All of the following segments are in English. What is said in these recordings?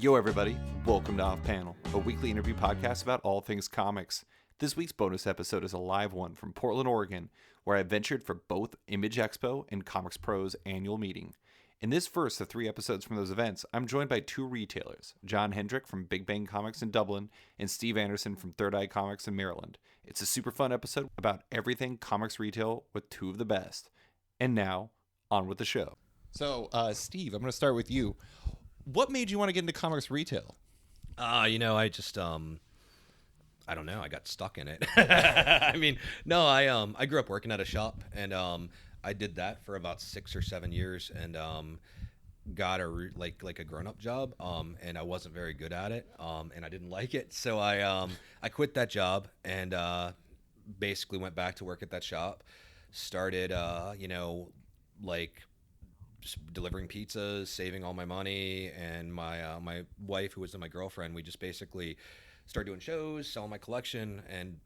Yo, everybody. Welcome to Off Panel, a weekly interview podcast about all things comics. This week's bonus episode is a live one from Portland, Oregon, where I ventured for both Image Expo and ComicsPRO's annual meeting. In this first of 3 episodes from those events, I'm joined by 2 retailers, John Hendrick from Big Bang Comics in Dublin and Steve Anderson from Third Eye Comics in Maryland. It's a super fun episode about everything comics retail with 2 of the best. And now, on with the show. So, Steve, I'm going to start with you. What made you want to get into comics retail? I just, I don't know. I got stuck in it. I grew up working at a shop, and I did that for about 6 or 7 years, and got a grown-up job, and I wasn't very good at it, and I didn't like it, so I quit that job and basically went back to work at that shop. Started, just delivering pizzas, saving all my money, and my wife, who was my girlfriend, we just basically started doing shows, selling my collection, and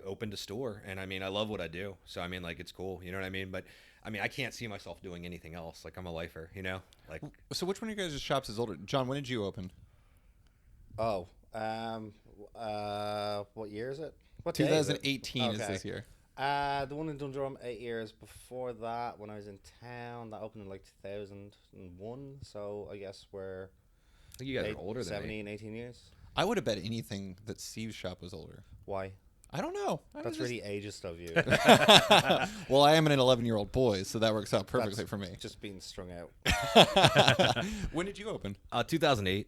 opened a store. And I love what I do, so it's cool, you know what I mean? But I can't see myself doing anything else. Like, I'm a lifer, you know? Like, so which one of you guys' shops is older? John, when did you open? What year is it? What 2018 is this year. The one in Dundrum, 8 years. Before that, when I was in town, that opened in 2001. So I guess we're you guys are older than 17, 18 years. I would have bet anything that Steve's shop was older. Why? I don't know. That's really ageist of you. Well, I am an 11-year-old boy, so that works out perfectly for me. Just being strung out. When did you open? 2008.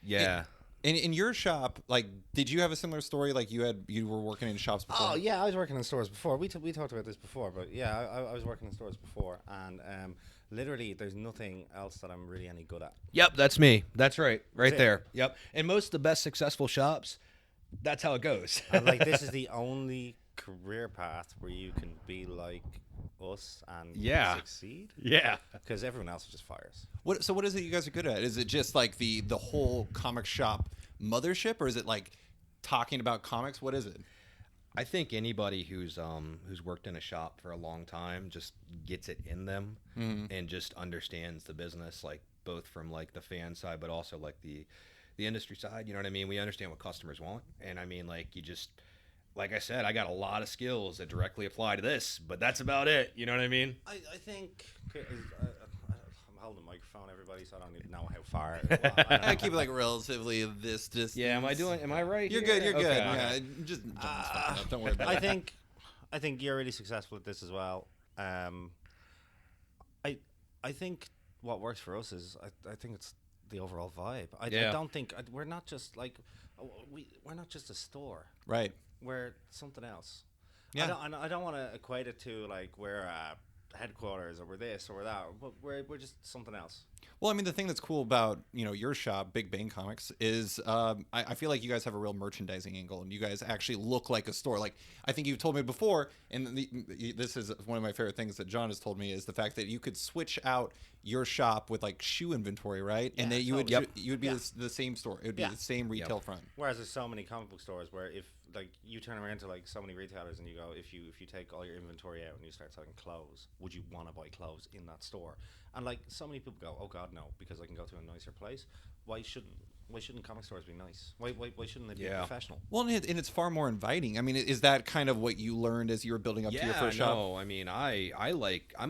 Yeah. In your shop, did you have a similar story? Like you were working in shops before? Oh yeah, I was working in stores before. We talked about this before, but yeah, I was working in stores before, and literally, there's nothing else that I'm really any good at. Yep, that's me. That's right, That's there. Yep. And most of the best successful shops, that's how it goes. And this is the only career path where you can be like us and succeed. Yeah. Because everyone else just fires. So what is it you guys are good at? Is it just like the whole comic shop mothership, or is it like talking about comics? What is it? I think anybody who's worked in a shop for a long time just gets it in them, and just understands the business, like both from like the fan side, but also like the industry side. You know what I mean? We understand what customers want, and you just, like I said, I got a lot of skills that directly apply to this, but that's about it. You know what I mean? I think I'm holding the microphone, everybody, so I don't even know how far. I keep it relatively this distance. Yeah, am I right? You're here? good. You're good. Okay. Yeah, just don't worry about it. I think you're really successful at this as well. I think what works for us is I think it's the overall vibe. I don't think we're not just we're not just a store. Right. We're something else. Yeah. I don't want to equate it to we're headquarters or we're this or we're that, but we're just something else. Well, the thing that's cool about your shop, Big Bang Comics, is I feel like you guys have a real merchandising angle, and you guys actually look like a store. Like, I think you've told me before, and this is one of my favorite things that John has told me, is the fact that you could switch out your shop with shoe inventory, right? Yeah, and that you would be the same store. It would be the same retail front. Whereas there's so many comic book stores where if you turn around to so many retailers and you go, if you take all your inventory out and you start selling clothes, would you want to buy clothes in that store? And so many people go, oh God, no, because I can go to a nicer place. Why shouldn't comic stores be nice? Why shouldn't they be professional? Well, and it's far more inviting. Is that kind of what you learned as you were building up to your first shop? No, I'm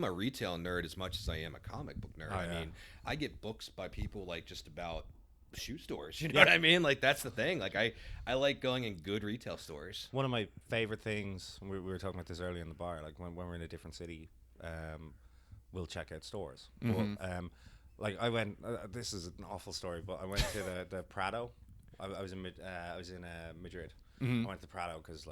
a retail nerd as much as I am a comic book nerd. I get books by people just about shoe stores. You know what I mean? That's the thing. I like going in good retail stores. One of my favorite things, we were talking about this earlier in the bar, when we're in a different city, we'll check out stores. Mm-hmm. But, I went. This is an awful story, but I went to the Prado. I was in Madrid. Mm-hmm. I went to the Prado because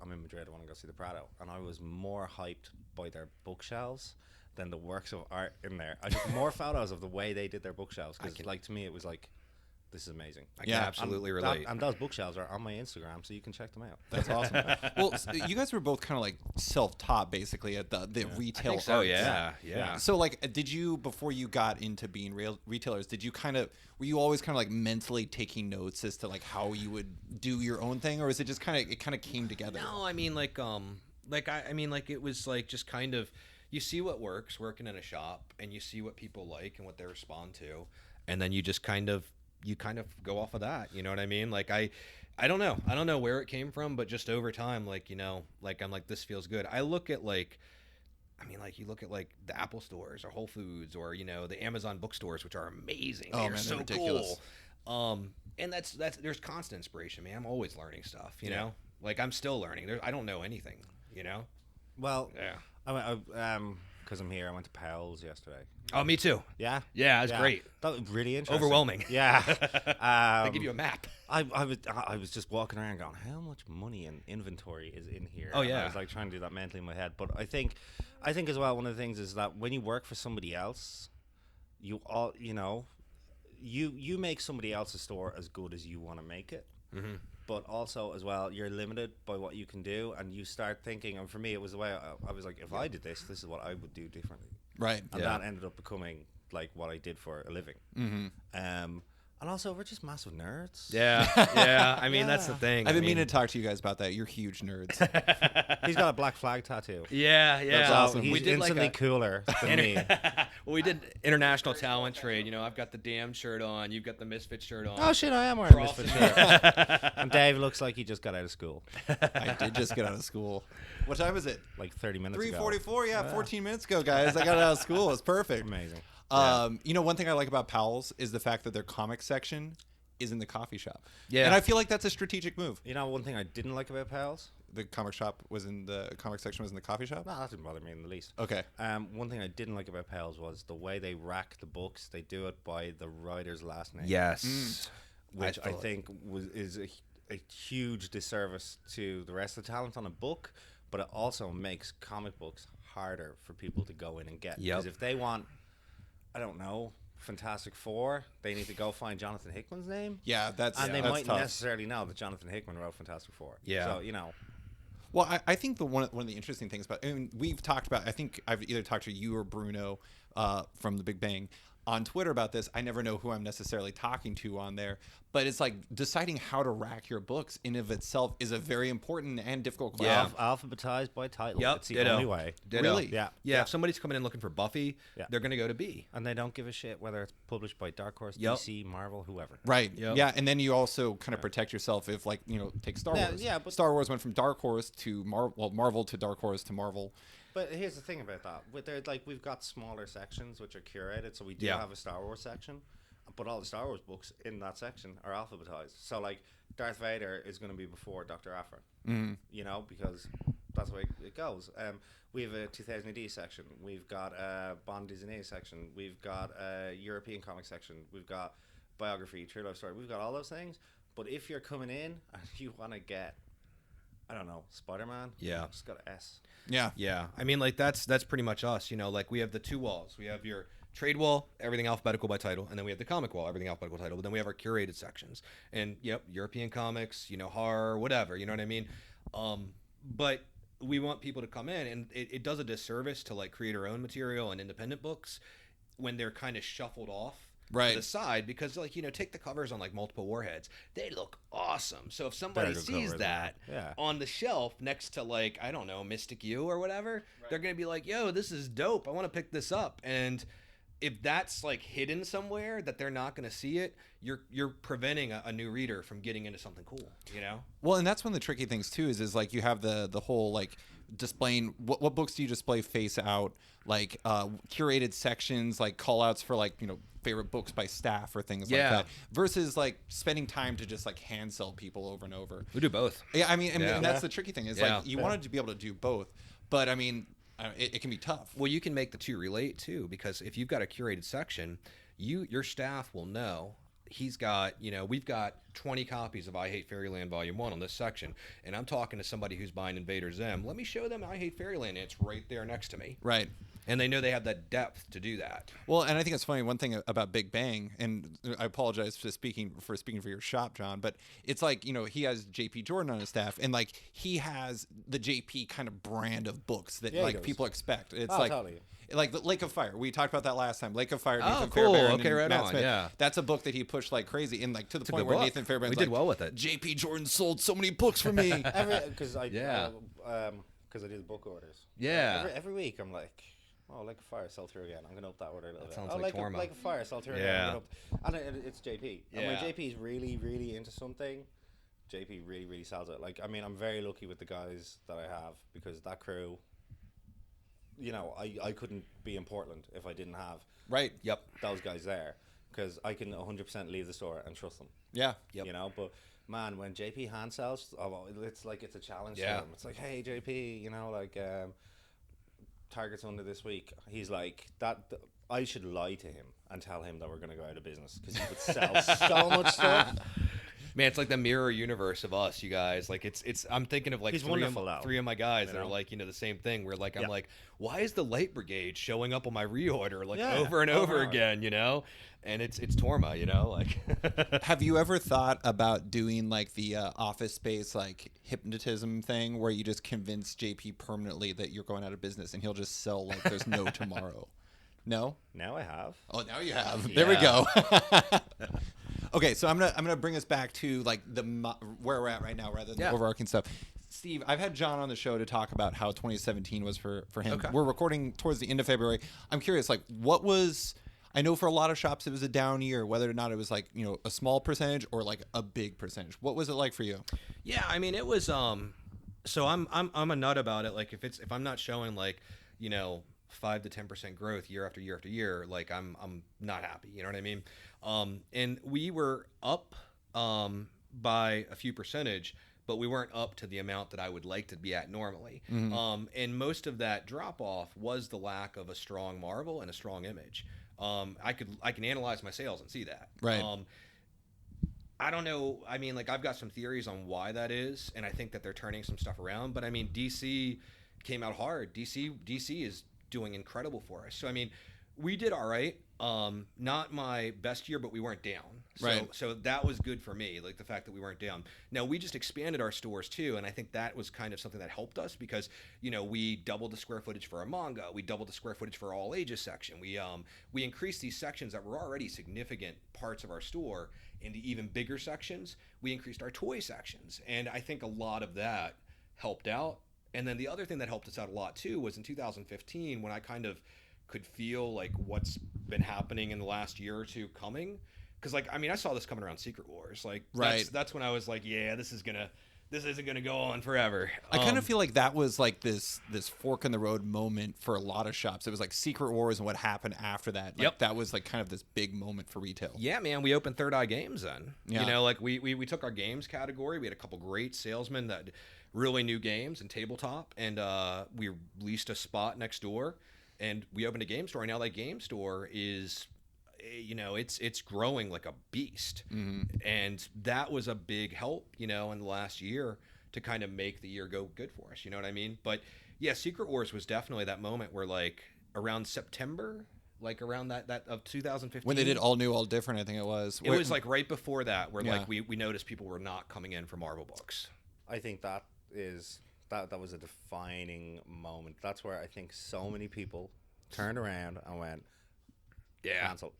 I'm in Madrid. I want to go see the Prado, and I was more hyped by their bookshelves than the works of art in there. I took more photos of the way they did their bookshelves because, to me, it was this is amazing. I can absolutely relate. And those bookshelves are on my Instagram, so you can check them out. That's awesome. Well, you guys were both kind of self-taught, basically, at the retail. I think so. Yeah. So, did you, before you got into being retailers, were you always kind of mentally taking notes as to how you would do your own thing, or is it just it kind of came together? No, it was just kind of, you see what works working in a shop, and you see what people like and what they respond to, and then you just kind of you kind of go off of that. You know what I mean? Like I don't know where it came from, but just over time, like, you know, like I'm like, this feels good. I look at like, I mean, like, you look at like the Apple stores or Whole Foods or, you know, the Amazon bookstores, which are amazing. Oh, They're man, so they're ridiculous. cool. And that's there's constant inspiration, man. I'm always learning stuff, you know. Like I'm still learning. I don't know anything, you know. Well, Yeah. Because I'm here, I went to Powell's yesterday. Oh, me too. Yeah? Yeah, it's great. That was really interesting. Overwhelming. Yeah. They give you a map. I was just walking around going, how much money and inventory is in here? Oh, And yeah. I was like trying to do that mentally in my head. But I think as well, one of the things is that when you work for somebody else, you make somebody else's store as good as you want to make it. Mm-hmm. But also as well, you're limited by what you can do, and you start thinking. And for me, it was the way I was like, if I did this is what I would do differently. Right. And Yeah. that ended up becoming like what I did for a living. Mm-hmm. And also, we're just massive nerds. Yeah, yeah. I mean, that's the thing. I've been I mean, meaning to talk to you guys about that. You're huge nerds. He's got a black flag tattoo. Yeah, yeah. That's awesome. We He's did instantly like cooler than me. well, we did international talent trade. You know, I've got the damn shirt on. You've got the Misfit shirt on. Oh shit, I am wearing a Crossing Misfit shirt. And Dave looks like he just got out of school, I did just get out of school. What time is it? like 30 minutes ago. 3:44. Yeah, 14 minutes ago, guys. I got out of school. It's perfect. Amazing. You know, one thing I like about Powell's is the fact that their comic section is in the coffee shop. Yeah. And I feel like that's a strategic move. You know, one thing I didn't like about Pals? The comic section was in the coffee shop. No, that didn't bother me in the least. Okay. One thing I didn't like about Pals was the way they rack the books. They do it by the writer's last name. Yes. Which I thought- think is a huge disservice to the rest of the talent on a book, but it also makes comic books harder for people to go in and get. Yep. Because if they want, I don't know, Fantastic Four, they need to go find Jonathan Hickman's name. Yeah, that's And they that's might tough. necessarily know that Jonathan Hickman wrote Fantastic Four. Yeah. So, you know. Well, I think one of the interesting things about, and we've talked about, I think I've either talked to you or Bruno from The Big Bang on Twitter about this. I never know who I'm necessarily talking to on there, but it's like deciding how to rack your books in of itself is a very important and difficult question. Alphabetized by title. Yep. It's the Ditto. only way. Ditto. Really? Yeah. Yeah. If somebody's coming in looking for Buffy, Yeah. they're gonna go to B. And they don't give a shit whether it's published by Dark Horse, Yep. DC, Marvel, whoever. Right. Yep. Yeah, and then you also kind of protect yourself if, like, you know, take Star Yeah, Wars. yeah, but- Star Wars went from Dark Horse to Marvel to Dark Horse to Marvel. But here's the thing about that. We've got smaller sections which are curated, so we do Yeah. have a Star Wars section, but all the Star Wars books in that section are alphabetized. So, like, Darth Vader is going to be before Dr. Aphra, you know, because that's the way it goes. We have a 2000 AD section. We've got a Bond Disney section. We've got a European comic section. We've got biography, true life story. We've got all those things. But if you're coming in and you want to get, I don't know, Spider-Man, Yeah. just got an S. Yeah. Yeah, I mean, like that's pretty much us. You know, like we have the two walls. We have your trade wall, everything alphabetical by title, and then we have the comic wall, everything alphabetical by title. But then we have our curated sections, and yep, European comics, you know, horror, whatever. You know what I mean? But we want people to come in, and it does a disservice to like creator own material and independent books when they're kind of shuffled off. Right. To the side, because, like, you know, take the covers on like multiple warheads, they look awesome. So if somebody Very good sees covers, that yeah. on the shelf next to, like, I don't know, Mystic U or whatever, they're gonna be like, yo, this is dope, I want to pick this up. And if that's like hidden somewhere that they're not gonna see it, you're preventing a new reader from getting into something cool, you know? Well, and that's one of the tricky things too is like you have the whole like displaying what books do you display face out, like curated sections, like call outs for, like, you know, favorite books by staff or things like that, versus like spending time to just like hand sell people over and over. We do both. Yeah, I mean, and, Yeah. and that's the tricky thing is Yeah. like you wanted to be able to do both, but I mean, it can be tough. Well, you can make the two relate too, because if you've got a curated section, your staff will know. He's got, you know, we've got 20 copies of I Hate Fairyland Volume 1 on this section, and I'm talking to somebody who's buying Invader Zim. Let me show them I Hate Fairyland, and it's right there next to me. Right. And they know they have that depth to do that. Well, and I think it's funny. One thing about Big Bang, and I apologize for speaking for your shop, John, but it's like, you know, he has JP Jordan on his staff, and like he has the JP kind of brand of books that Yeah, he like does. people expect. It's Oh, like totally. like the Lake of Fire. We talked about that last time. Lake of Fire. Oh, Nathan cool. Fairbairn Okay, and right Matt on, Smith. yeah. That's a book that he pushed like crazy, and like to the It's a point good where book. Nathan Fairbairn's We did like, well with it. JP Jordan sold so many books for me. Because I Yeah. because I do the book orders. Yeah. Every week I'm like, Oh, like a fire, sell through again. I'm gonna up that order a little That bit. sounds Oh, like like Torma. like a fire, sell through Yeah. again. And it's JP. And when Yeah. JP is really, really into something, JP really, really sells it. Like, I mean, I'm very lucky with the guys that I have because that crew. You know, I couldn't be in Portland if I didn't have Right. Yep. those guys there because I can 100% leave the store and trust them. Yeah. Yep. You know, but man, when JP hand sells, it's like it's a challenge Yeah. to him. It's like, hey JP, you know, like targets under this week. He's like I should lie to him and tell him that we're going to go out of business because he would sell so much stuff. Man, it's like the mirror universe of us, you guys. Like it's. I'm thinking of like He's three wonderful, though. of my guys You that are know? like the same thing. Where like I'm Yeah. like, why is the light brigade showing up on my reorder like Yeah, over and over over and over. again? You know, and it's Torma. You know, like. Have you ever thought about doing like the Office Space like hypnotism thing where you just convince JP permanently that you're going out of business and he'll just sell like there's no tomorrow? No? Now I have. Oh, now you have. There we go. Okay, so I'm gonna bring us back to like where we're at right now rather than the overarching stuff. Steve, I've had John on the show to talk about how 2017 was for him. Okay. We're recording towards the end of February. I'm curious, like, what was? I know for a lot of shops it was a down year, whether or not it was like a small percentage or like a big percentage. What was it like for you? Yeah, I mean it was. So I'm a nut about it. Like if I'm not showing like 5 to 10% growth year after year after year, like I'm not happy. You know what I mean? And we were up by a few percentage, but we weren't up to the amount that I would like to be at normally. And most of that drop off was the lack of a strong Marvel and a strong Image. I can analyze my sales and see that. Right. I don't know. I mean, like I've got some theories on why that is, and I think that they're turning some stuff around. But I mean, DC came out hard. DC is doing incredible for us. So I mean, we did all right. Not my best year, but we weren't down. Right. So that was good for me, like the fact that we weren't down. Now we just expanded our stores too, and I think that was kind of something that helped us because we doubled the square footage for our manga, we doubled the square footage for our all ages section. We increased these sections that were already significant parts of our store into even bigger sections. We increased our toy sections, and I think a lot of that helped out. And then the other thing that helped us out a lot too was in 2015 when I kind of could feel like what's been happening in the last year or two coming. Because like, I mean, I saw this coming around Secret Wars. Like, that's when I was like, yeah, this isn't gonna go on forever. I kind of feel like that was like this fork in the road moment for a lot of shops. It was like Secret Wars and what happened after that. Like, that was like kind of this big moment for retail. Yeah, man, we opened Third Eye Games then. Yeah. Like we took our games category. We had a couple great salesmen that really knew games and tabletop, and we leased a spot next door. And we opened a game store, and now that game store is, it's growing like a beast. And that was a big help, in the last year to kind of make the year go good for us. You know what I mean? But yeah, Secret Wars was definitely that moment where like around September, like around that of 2015. When they did All New, All Different, I think it was. It was like right before that where like we noticed people were not coming in for Marvel books. I think that was a defining moment. That's where I think so many people turned around and went, cancel.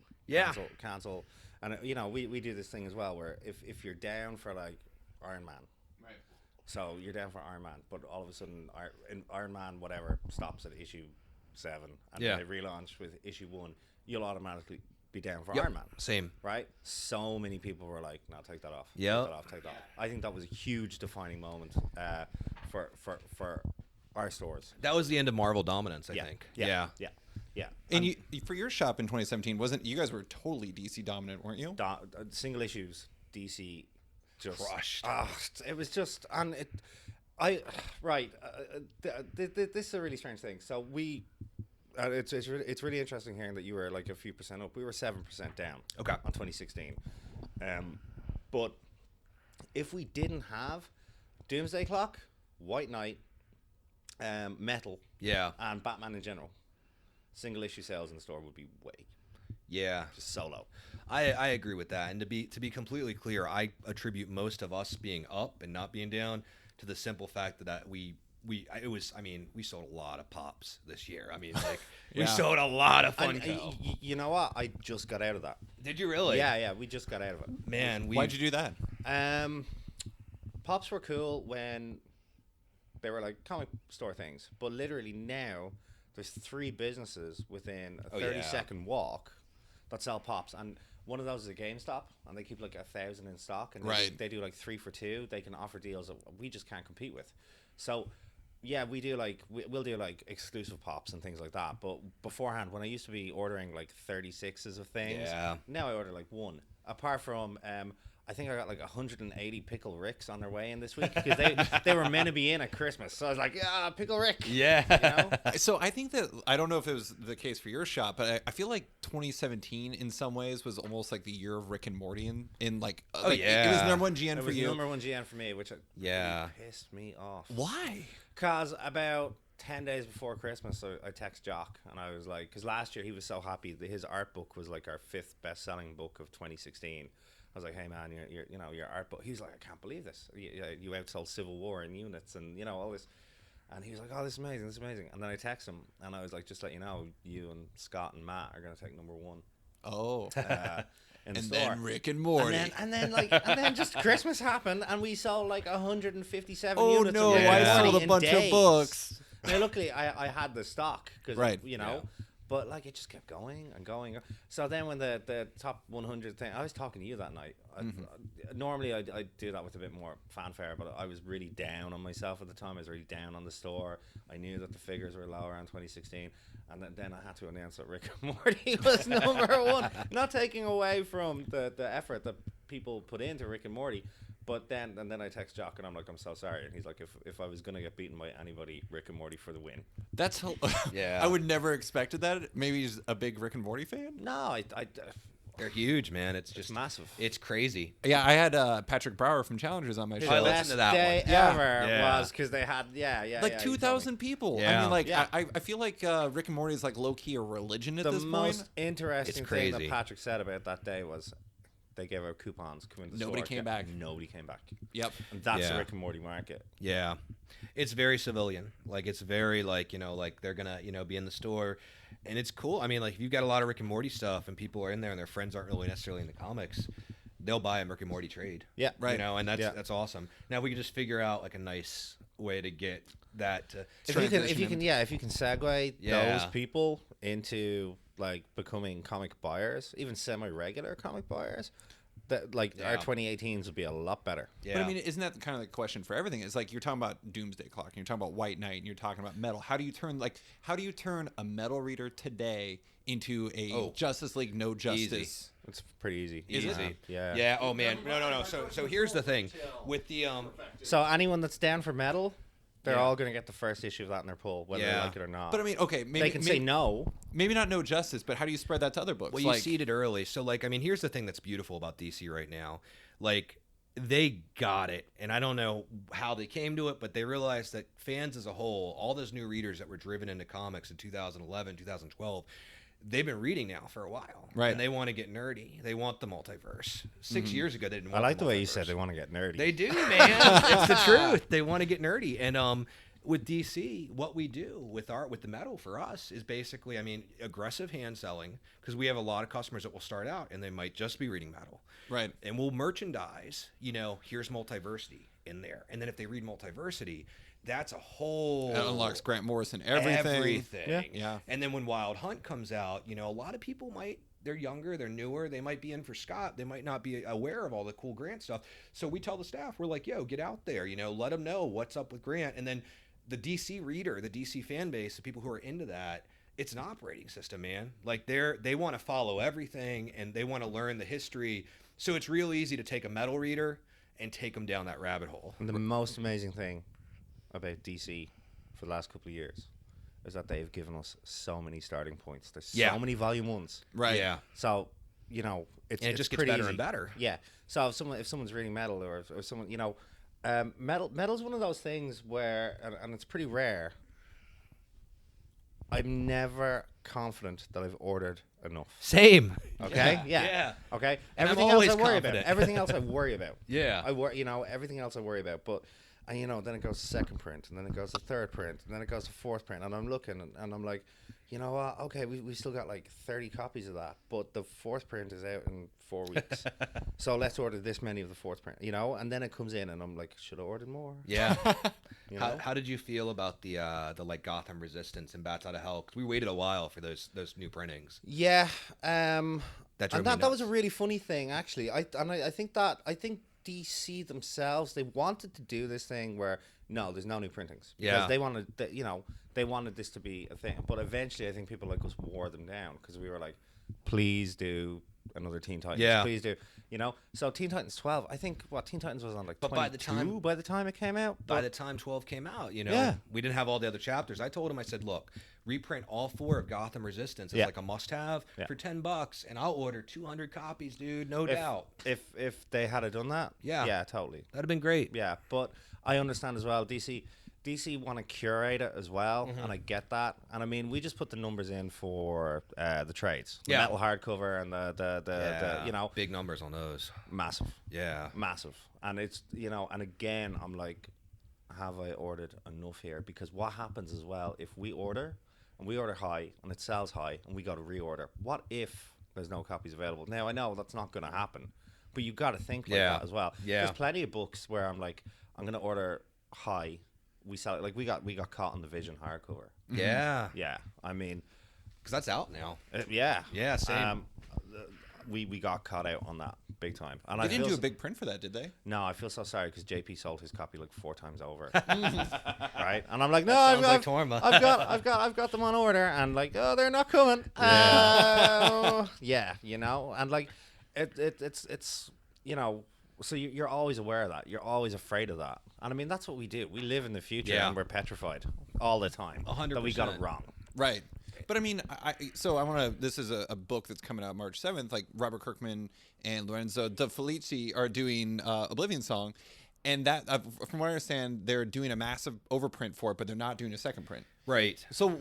And we do this thing as well where if you're down for like Iron Man, right? So you're down for Iron Man, but all of a sudden Iron Man whatever stops at issue 7, and they relaunch with issue 1, you'll automatically be down for Iron Man. Same. Right? So many people were like, no, take that off. Yeah. Take that off. I think that was a huge defining moment for our stores. That was the end of Marvel dominance, I think. Yeah. And you, for your shop in 2017, you guys were totally DC dominant, weren't you? Single issues, DC just crushed. It was just, and this is a really strange thing. So it's really interesting hearing that you were like a few percent up. We were 7% down. Okay. On 2016. But if we didn't have Doomsday Clock, White Knight, Metal, and Batman in general, single issue sales in the store would be way. Yeah. Just so low. I agree with that. And to be completely clear, I attribute most of us being up and not being down to the simple fact that we sold a lot of pops this year. I mean, like we sold a lot of Funko. You know what? I just got out of that. Did you really? Yeah, we just got out of it. Man, why'd you do that? Pops were cool when they were like comic store things, but literally now there's 3 businesses within a Oh, 30-second walk that sell pops, and one of those is a GameStop, and they keep like 1,000 in stock, and they do like 3 for 2. They can offer deals that we just can't compete with. So yeah, we'll do like exclusive pops and things like that. But beforehand, when I used to be ordering like 36s of things, now I order like 1. Apart from I think I got like 180 Pickle Ricks on their way in this week because they were meant to be in at Christmas. So I was like, yeah, Pickle Rick. Yeah. You know? So I think that, I don't know if it was the case for your shop, but I feel like 2017 in some ways was almost like the year of Rick and Morty in like, it was number 1 GN for you. It was number 1 GN for me, which pissed me off. Why? Because about 10 days before Christmas, I text Jock, and I was like, because last year he was so happy that his art book was like our 5th best-selling book of 2016. I was like, hey man, your art book. He was like, I can't believe this. You outsold Civil War in units, and all this. And he was like, oh, this is amazing, this is amazing. And then I text him, and I was like, just let you know, you and Scott and Matt are gonna take number 1. Oh. In the and store. then Rick and Morty. And then just Christmas happened, and we sold like 157 oh units. no, of Rick and I Morty sold a in bunch days. of books. Now, luckily, I had the stock because Yeah. but like it just kept going and going. So then when the top 100 thing, I was talking to you that night. Normally I do that with a bit more fanfare, but I was really down on myself at the time. I was really down on the store. I knew that the figures were low around 2016, and then I had to announce that Rick and Morty was number 1. Not taking away from the effort that people put into Rick and Morty. But then I text Jock, and I'm like, I'm so sorry. And he's like, if I was going to get beaten by anybody, Rick and Morty for the win. That's Yeah. I would never expected that. Maybe he's a big Rick and Morty fan. No, They're huge, man. It's just massive. It's crazy. Yeah, I had Patrick Brower from Challengers on my show. I listened Best to that day one. ever Yeah. was because they had like 2,000 people. Yeah. I mean, like Yeah. I feel like Rick and Morty is like low key a religion at The this most point. interesting It's thing that crazy. Patrick said about that day was they gave out coupons. Come in the Nobody store, came back. Nobody came back. Yep. And that's Yeah. the Rick and Morty market. Yeah. It's very civilian. Like, it's very, like, like they're going to, be in the store. And it's cool. I mean, like, if you've got a lot of Rick and Morty stuff and people are in there and their friends aren't really necessarily in the comics, they'll buy a Rick and Morty trade. Yeah. Right. And that's awesome. Now, we can just figure out, like, a nice way to get that to If you can segue Yeah. those people into like becoming comic buyers, even semi-regular comic buyers, that like our 2018s would be a lot better. Yeah. But I mean, isn't that kind of the question for everything? It's like you're talking about Doomsday Clock, and you're talking about White Knight, and you're talking about metal. How do you turn a metal reader today into a Justice League No Justice? Easy. It's pretty easy. Easy. Yeah. Yeah. Oh, man. No. So here's the thing. With the So anyone that's down for metal, they're Yeah. all going to get the first issue of that in their pull, whether they Yeah. like it or not. But I mean, okay, maybe they can say no. Maybe not No Justice, but how do you spread that to other books? Well, you seed it early. So, like, I mean, here's the thing that's beautiful about DC right now. Like, they got it. And I don't know how they came to it, but they realized that fans as a whole, all those new readers that were driven into comics in 2011, 2012, they've been reading now for a while. Right. And they want to get nerdy. They want the multiverse. 6 years ago, they didn't I want like the the way you multiverse. said they want to get nerdy. They do, man. It's the truth. They want to get nerdy. And with DC, what we do with the metal for us is basically, I mean, aggressive hand selling, because we have a lot of customers that will start out and they might just be reading metal. Right. And we'll merchandise, here's multiversity in there. And then if they read multiversity, that's a whole... That unlocks Grant Morrison everything. Everything. Yeah. And then when Wild Hunt comes out, a lot of people they're younger, they're newer, they might be in for Scott, they might not be aware of all the cool Grant stuff. So we tell the staff, we're like, yo, get out there, let them know what's up with Grant. And then the DC reader, the DC fan base, the people who are into that, it's an operating system, man. Like they want to follow everything and they want to learn the history. So it's real easy to take a metal reader and take them down that rabbit hole. And the most amazing thing about DC for the last couple of years is that they've given us so many starting points. There's so many volume ones. Right. Yeah. So, it's just gets pretty better easy. and better. Yeah. So if someone's reading metal or someone, metal's one of those things where, and it's pretty rare, I'm never confident that I've ordered enough. Same. Okay? Yeah. Okay? And I'm Everything else always I worry confident. about. Everything else I worry about. Yeah. Everything else I worry about. But, then it goes to second print, and then it goes to third print, and then it goes to fourth print, and I'm looking, and I'm like, you know what? Okay, we still got like 30 copies of that, but the fourth print is out in 4 weeks. So let's order this many of the fourth print, and then it comes in, and I'm like, should I order more? Yeah. You know? How did you feel about the like Gotham Resistance and Bats Out of Hell? 'Cause we waited a while for those new printings. Yeah, That and drove me that was a nuts. really funny thing actually. I think DC themselves, they wanted to do this thing where no, there's no new printings because Yeah. they wanted they wanted this to be a thing. But eventually, I think people like us wore them down because we were like, please do another Teen Titans. Yeah. Please do. So Teen Titans 12. I think Teen Titans was on like But 22 by the time it came out. By But the time 12 came out, Yeah. we didn't have all the other chapters. I told him, I said, look, reprint all 4 of Gotham Resistance as Yeah. like a must-have Yeah. for $10, and I'll order 200 copies, dude, no doubt. if they had done that, Yeah. totally. That'd have been great. Yeah, but I understand as well. DC want to curate it as well, Mm-hmm. and I get that. And I mean, we just put the numbers in for the trades, the Yeah. metal hardcover, and the big numbers on those. massive, Yeah. massive. And it's and again, I'm like, have I ordered enough here? Because what happens as well if we order and we order high and it sells high and we got to reorder? What if there's no copies available? Now I know that's not going to happen, but you got to think like Yeah. that as well. Yeah. There's plenty of books where I'm like, I'm going to order high. We sell it like we got caught on the Vision hardcover. Yeah. Yeah, I mean, Because that's out now. yeah, Yeah, same. We got caught out on that big time, and They I didn't feel do a big print for that, did they? no, I feel so sorry because JP sold his copy like 4 times over, right? And I'm like, no, sounds like Torma. I've got them on order, and like, oh, they're not coming. Yeah, and like, it's so you're always aware of that. You're always afraid of that, and I mean that's what we do. We live in the future, Yeah. and we're petrified all the time 100%. that we got it wrong. Right. But I mean, so I want to. This is a book that's coming out March 7th. Like Robert Kirkman and Lorenzo De Felici are doing Oblivion Song, and that, from what I understand, they're doing a massive overprint for it, but they're not doing a second print. Right. So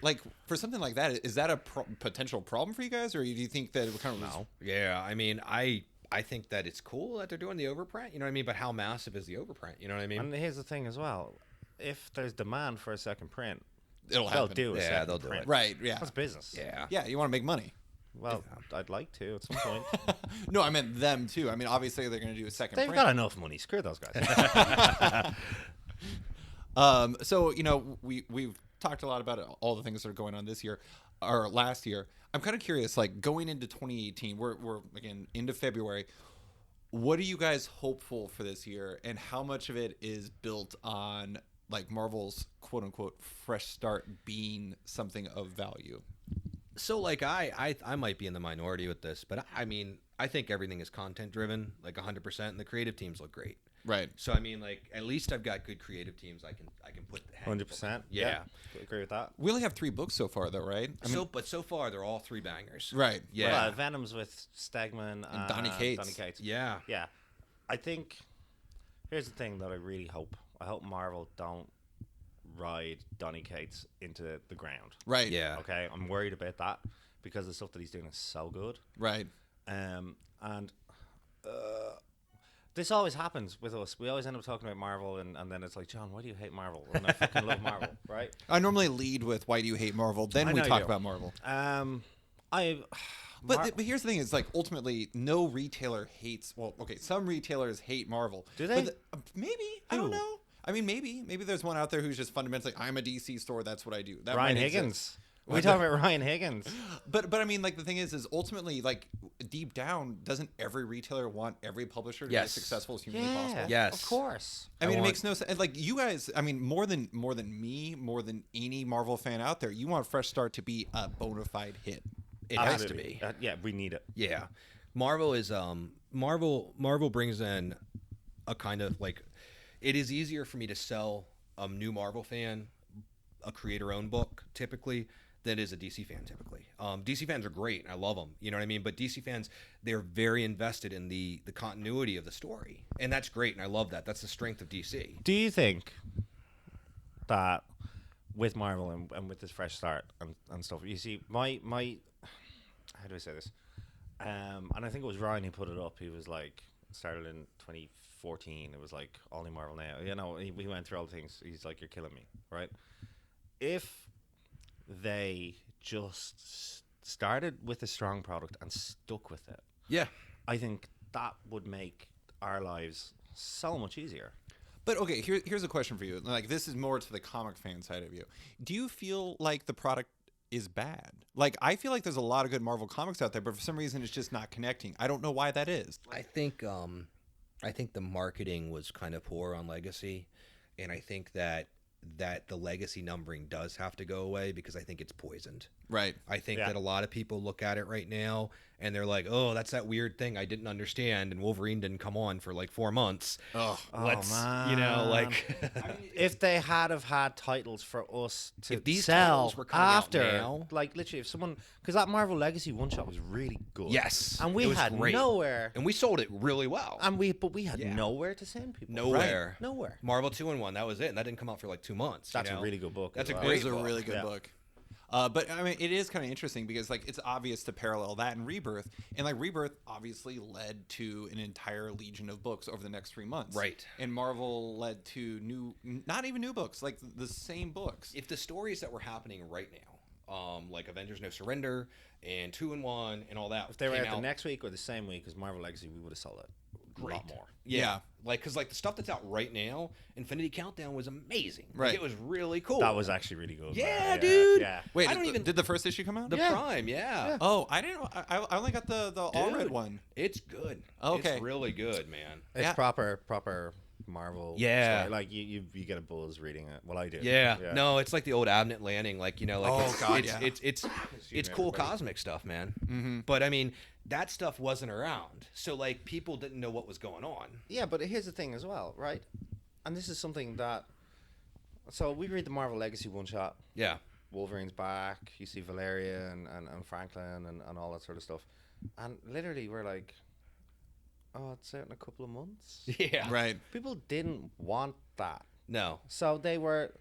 like for something like that, is that a potential problem for you guys, or do you think that it would kind of No. Yeah, I mean, I think that it's cool that they're doing the overprint, you know what I mean? But how massive is the overprint, you know what I mean? And here's the thing as well: if there's demand for a second print, it'll they'll happen? do a Yeah, second they'll do print. it. Right. Yeah. That's business. Yeah. Yeah. You want to make money. Well, I'd like to at some point. No, I meant them too. I mean, obviously they're going to do a second They've print. got enough money. Screw those guys. So we've talked a lot about all the things that are going on this year or last year. I'm kind of curious, like going into 2018, we're again into February. What are you guys hopeful for this year, and how much of it is built on like Marvel's quote unquote fresh start being something of value? So like I might be in the minority with this, but I mean, I think everything is content driven, like 100%, and the creative teams look great. Right. So I mean, like at least I've got good creative teams. I can put 100%. Yeah. Agree with that. We only have 3 books so far, though, right? I mean, but so far they're all 3 bangers. right. Yeah. Well, Venom's with Stegman and Donny Cates. Donny Cates. Yeah. Yeah. I think here's the thing that I really hope. I hope Marvel don't ride Donny Cates into the ground. Right. Yeah. Okay, I'm worried about that because the stuff that he's doing is so good. Right. And this always happens with us. We always end up talking about Marvel, and then it's like, John, why do you hate Marvel? And I fucking love Marvel, right? I normally lead with why do you hate Marvel, then I we know you talk do. about Marvel. But But here's the thing: is like ultimately, no retailer hates. Well, okay, some retailers hate Marvel. Do they? But maybe I don't Who? know. I mean, maybe there's one out there who's just fundamentally, I'm a DC store. That's what I do. That Ryan might exist. Higgins. We talking about Ryan Higgins? But I mean, like the thing is ultimately, like deep down, doesn't every retailer want every publisher to be as Yes. successful as humanly possible? Yes. of course. I mean, it want- makes no sense. Like you guys, I mean, more than me, more than any Marvel fan out there, you want Fresh Start to be a bona fide hit. It has to Absolutely. be. Yeah, we need it. Yeah. Marvel is Marvel brings in a kind of like, it is easier for me to sell a new Marvel fan a creator owned book typically than it is a DC fan typically. DC fans are great and I love them, you know what I mean? But DC fans, they're very invested in the continuity of the story. And that's great and I love that. That's the strength of DC. Do you think that with Marvel and with this fresh start and stuff, you see, my how do I say this? And I think it was Ryan who put it up. He was like, started in 2014. It was like all new Marvel now. You know, we went through all the things. He's like, you're killing me, right? If they just started with a strong product and stuck with it, Yeah. I think that would make our lives so much easier. But okay, here's a question for you. Like, this is more to the comic fan side of you. Do you feel like the product is bad? Like, I feel like there's a lot of good Marvel comics out there, but for some reason it's just not connecting. I don't know why that is. I think the marketing was kind of poor on Legacy, and I think that the Legacy numbering does have to go away because I think it's poisoned. Right. I think that a lot of people look at it right now and they're like, oh, that's that weird thing I didn't understand, and Wolverine didn't come on for like 4 months. Let's, man. you know, like if they had titles for us to if these sell titles were coming after, out now, like literally, if someone, because that Marvel Legacy one shot was really good. yes, and we it was had great. nowhere, and we sold it really well. but we had nowhere to send people. Nowhere. Right? Nowhere. Marvel 2-in-1, that was it, and that didn't come out for like 2 months. That's you know? a really good book. That's as a well. great It is a book. really good book. But I mean, it is kind of interesting because like it's obvious to parallel that and Rebirth, and like Rebirth obviously led to an entire legion of books over the next 3 months, Right. And Marvel led to not even new books, like the same books. If the stories that were happening right now, like Avengers No Surrender and 2-in-1 and all that, If they were came out the out next week or the same week as Marvel Legacy, we would have sold it a lot more. Yeah. Like, because like the stuff that's out right now, Infinity Countdown was amazing. Like, Right. it was really cool. That was actually really good. Yeah, man. dude. Yeah. Wait, I don't even did the first issue come out? the Prime. Yeah. Oh, I didn't. I only got the all red Dude, one. It's good. Okay. It's really good, man. It's Yeah. proper Marvel. Yeah. story. Like you get a buzz reading it. Well, I did. Yeah. No, it's like the old Abnett Landing. Like, you know, like Oh, it's, God, it's, yeah. it's me, cool everybody. cosmic stuff, man. Mm-hmm. But I mean, that stuff wasn't around, so like people didn't know what was going on. Yeah, but here's the thing as well, right? And this is something that. So we read the Marvel Legacy one shot. Yeah. Wolverine's back. You see Valeria and Franklin and all that sort of stuff. And literally, we're like, oh, it's out in a couple of months. Yeah. Right. People didn't want that. No. So they were,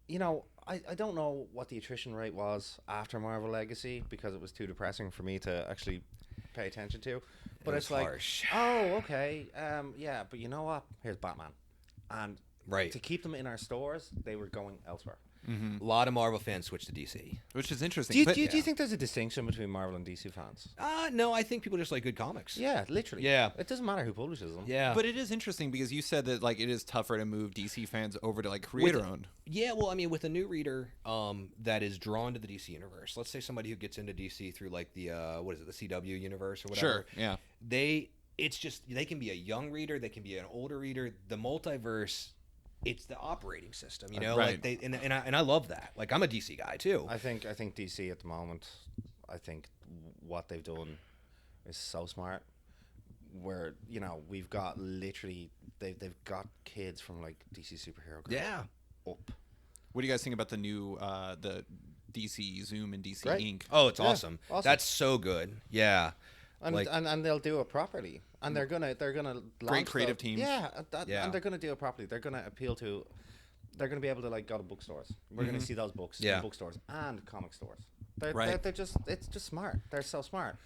you know, I don't know what the attrition rate was after Marvel Legacy because it was too depressing for me to actually pay attention to. But was it's like, harsh. oh, okay, yeah, but you know what? Here's Batman. And Right. to keep them in our stores, they were going elsewhere. A lot of Marvel fans switched to DC. Which is interesting. Do you, but- do you think there's a distinction between Marvel and DC fans? No, I think people just like good comics. Yeah, literally. Yeah. It doesn't matter who publishes them. Yeah. But it is interesting because you said that like it is tougher to move DC fans over to like creator owned. Yeah, well, I mean, with a new reader that is drawn to the DC universe, let's say somebody who gets into DC through like the the CW universe or whatever. Sure. Yeah. They can be a young reader, they can be an older reader. The multiverse, it's the operating system, you know. Right. Like and I love that. Like I'm a DC guy too. I think DC at the moment, I think what they've done is so smart. Where you know we've got literally they've got kids from like DC superhero girls Yeah. up. What do you guys think about the new the DC Zoom and DC Great. Ink? Oh, it's Yeah, awesome. awesome. That's so good. Yeah. And, Like- and they'll do it properly, and they're gonna launch creative stuff. teams. Yeah, Yeah. and they're gonna do it properly. They're gonna appeal to. They're gonna be able to like go to bookstores. We're gonna see those books Yeah. in bookstores and comic stores. They're, Right. they're just it's just smart. They're so smart.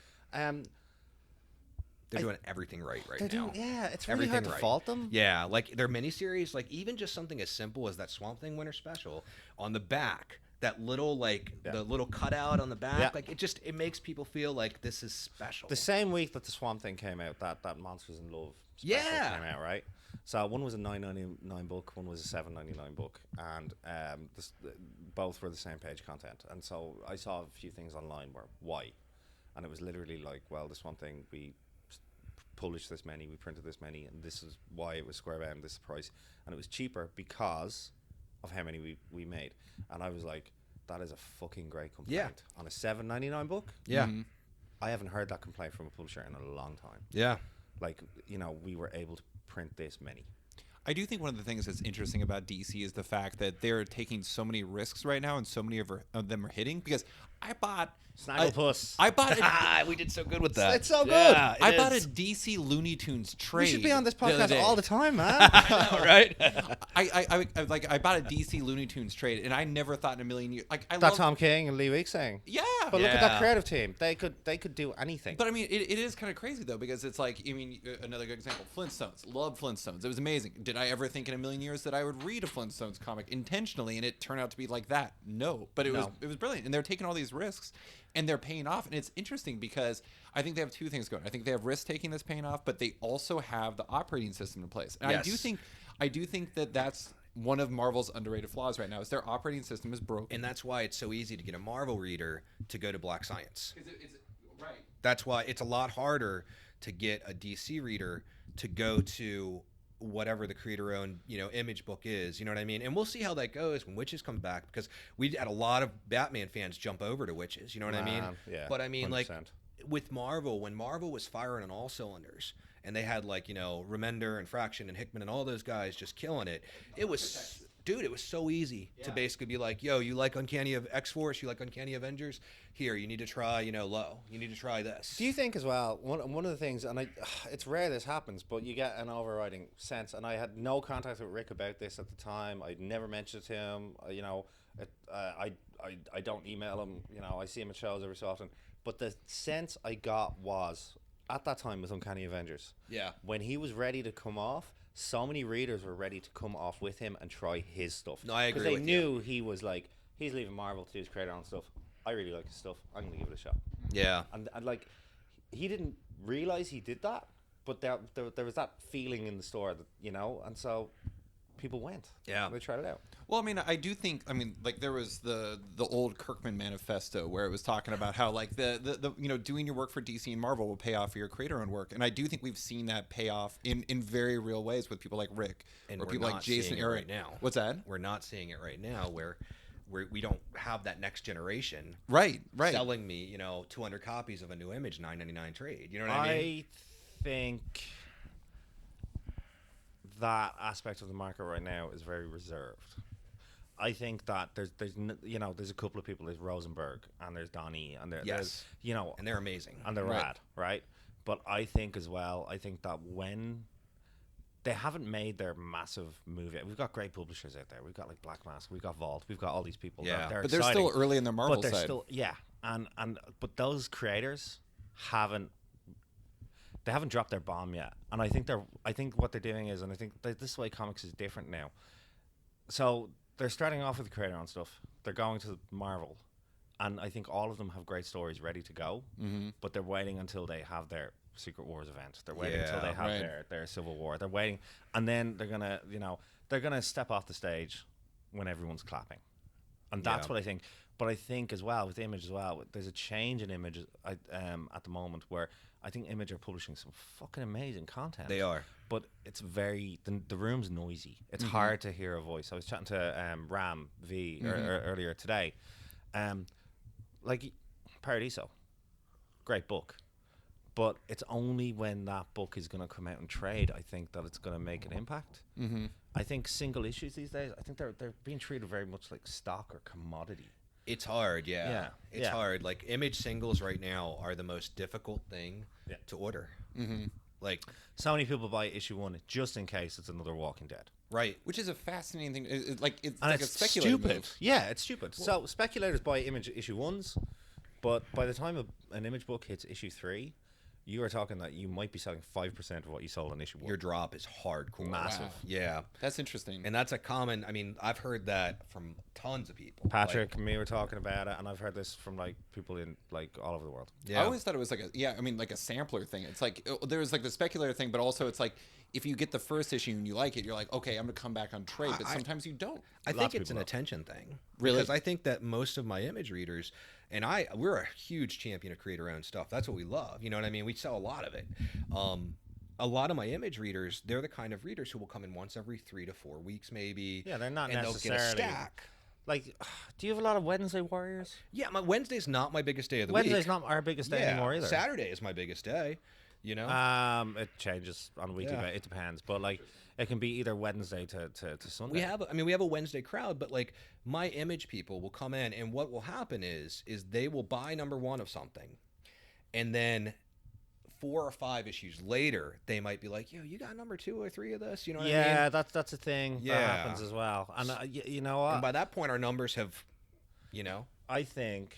They're doing everything right They're now. doing it's really Everything hard to right. fault them. Yeah, like their miniseries, like even just something as simple as that Swamp Thing Winter Special on the back, that little the little cutout on the back, Yeah. like it makes people feel like this is special. The same week that the Swamp Thing came out, that Monsters in Love special Yeah. came out, right? So one was a $9.99 book, one was a $7.99 book, and both were the same page content. And so I saw a few things online where why, and it was literally like, well, the Swamp Thing, we published this many, we printed this many, and this is why it was square bound, this price, and it was cheaper because of how many we made. And I was like, that is a fucking great complaint on a $7.99 book. yeah, I haven't heard that complaint from a publisher in a long time. yeah, Like, you know, we were able to print this many. I do think one of the things that's interesting about DC is the fact that they're taking so many risks right now, and so many of them are hitting. Because I bought Snagglepuss. I bought a, we did so good with that. It's so good. Yeah, I bought a DC Looney Tunes trade. We should be on this the other podcast day. all the time, man. right. I bought a DC Looney Tunes trade, and I never thought in a million years. Like I That love, Tom King and Lee Weeks saying. yeah, But look at that Yeah. creative team. They could do anything. But I mean, it is kind of crazy though, because it's like, I mean, another good example, Flintstones. Love Flintstones. It was amazing. Did I ever think in a million years that I would read a Flintstones comic intentionally and it turned out to be like that? No, but it was brilliant, and they're taking all these risks, and they're paying off, and it's interesting because I think they have two things going. I think they have risk taking that's paying off, but they also have the operating system in place, and I do Yes. think. I do think that that's one of Marvel's underrated flaws right now is their operating system is broken. And that's why it's so easy to get a Marvel reader to go to Black Science. Right. That's why it's a lot harder to get a DC reader to go to whatever the creator-owned, image book is. You know what I mean? And we'll see how that goes when Witches comes back, because we had a lot of Batman fans jump over to Witches. You know what I mean? Yeah. But I mean, 100%. like with Marvel, when Marvel was firing on all cylinders, and they had Remender and Fraction and Hickman and all those guys just killing it. It was, dude, it was so easy to basically be like, yo, you like Uncanny of X-Force, you like Uncanny Avengers? Here, you need to try, Low. You need to try this. Do you think as well, one of the things, and it's rare this happens, but you get an overriding sense, and I had no contact with Rick about this at the time. I'd never mentioned it to him. I don't email him. I see him at shows every so often. But the sense I got was, at that time with Uncanny Avengers, when he was ready to come off, so many readers were ready to come off with him and try his stuff. No, I agree because with they knew he was like, he's leaving Marvel to do his creator-owned stuff. I really like his stuff. I'm going to give it a shot. Yeah. And like, he didn't realize he did that, but there was that feeling in the store that, and so people went. Yeah. They tried it out. Well, I mean, I do think, like there was the old Kirkman manifesto where it was talking about how like the doing your work for DC and Marvel will pay off for your creator-owned work, and I do think we've seen that pay off in very real ways with people like Rick and or people like Jason Aaron. Right now, what's that? We're not seeing it right now, where we don't have that next generation, right, selling me 200 copies of a new Image $9.99 trade. You know what I mean? I think that aspect of the market right now is very reserved. I think that there's a couple of people. There's Rosenberg and there's Donnie and there's and they're amazing and they're rad, right? But I think as well, that when they haven't made their massive move yet, we've got great publishers out there. We've got like Black Mask, we've got Vault, we've got all these people. Yeah, but they're still early in their Marvel but they're side. Still, but those creators haven't dropped their bomb yet, and I think what they're doing is, and I think that this way comics is different now. So they're starting off with the creator-owned stuff. They're going to Marvel, and I think all of them have great stories ready to go. But they're waiting until they have their Secret Wars event. They're waiting until they have their Civil War. They're waiting, and then they're gonna step off the stage when everyone's clapping, and that's what I think. But I think as well with Image as well, there's a change in Image at the moment where I think Image are publishing some fucking amazing content. They are. But it's the room's noisy. It's hard to hear a voice. I was chatting to Ram V earlier today. Like Paradiso, great book. But it's only when that book is going to come out and trade, I think, that it's going to make an impact. I think single issues these days, I think they're being treated very much like stock or commodity. It's hard, It's hard. Like Image singles right now are the most difficult thing to order. Like so many people buy issue 1 just in case it's another Walking Dead. Right. Which is a fascinating thing. It's like it's a speculative stupid. move. Yeah, it's stupid. So speculators buy Image issue 1s, but by the time an Image book hits issue 3, you are talking that you might be selling 5% of what you sold on issue 1. Your drop is hardcore. Massive. Wow. Yeah. That's interesting. And that's a common, I've heard that from tons of people. Patrick and me were talking about it, and I've heard this from like people in like all over the world. I always thought it was like like a sampler thing. It's like there was like the speculator thing, but also it's like if you get the first issue and you like it, you're like, okay, I'm gonna come back on trade. But sometimes you don't. I think it's an attention thing. Really? Because I think that most of my Image readers, and we're a huge champion of creator-owned stuff. That's what we love. You know what I mean? We sell a lot of it. A lot of my Image readers, they're the kind of readers who will come in once every 3 to 4 weeks, maybe. Yeah, they're not and necessarily. They'll get a stack. Like, do you have a lot of Wednesday warriors? Yeah, my Wednesday's not my biggest day of the week. Wednesday's not our biggest day anymore either. Saturday is my biggest day. You know, it changes on a weekly basis. It depends, but like it can be either Wednesday to Sunday. We have a Wednesday crowd, but like my Image people will come in, and what will happen is they will buy number 1 of something, and then 4 or 5 issues later, they might be like, "Yo, you got number 2 or 3 of this?" You know what I mean? Yeah, that's a thing that happens as well. And you know what? And by that point, our numbers have, I think.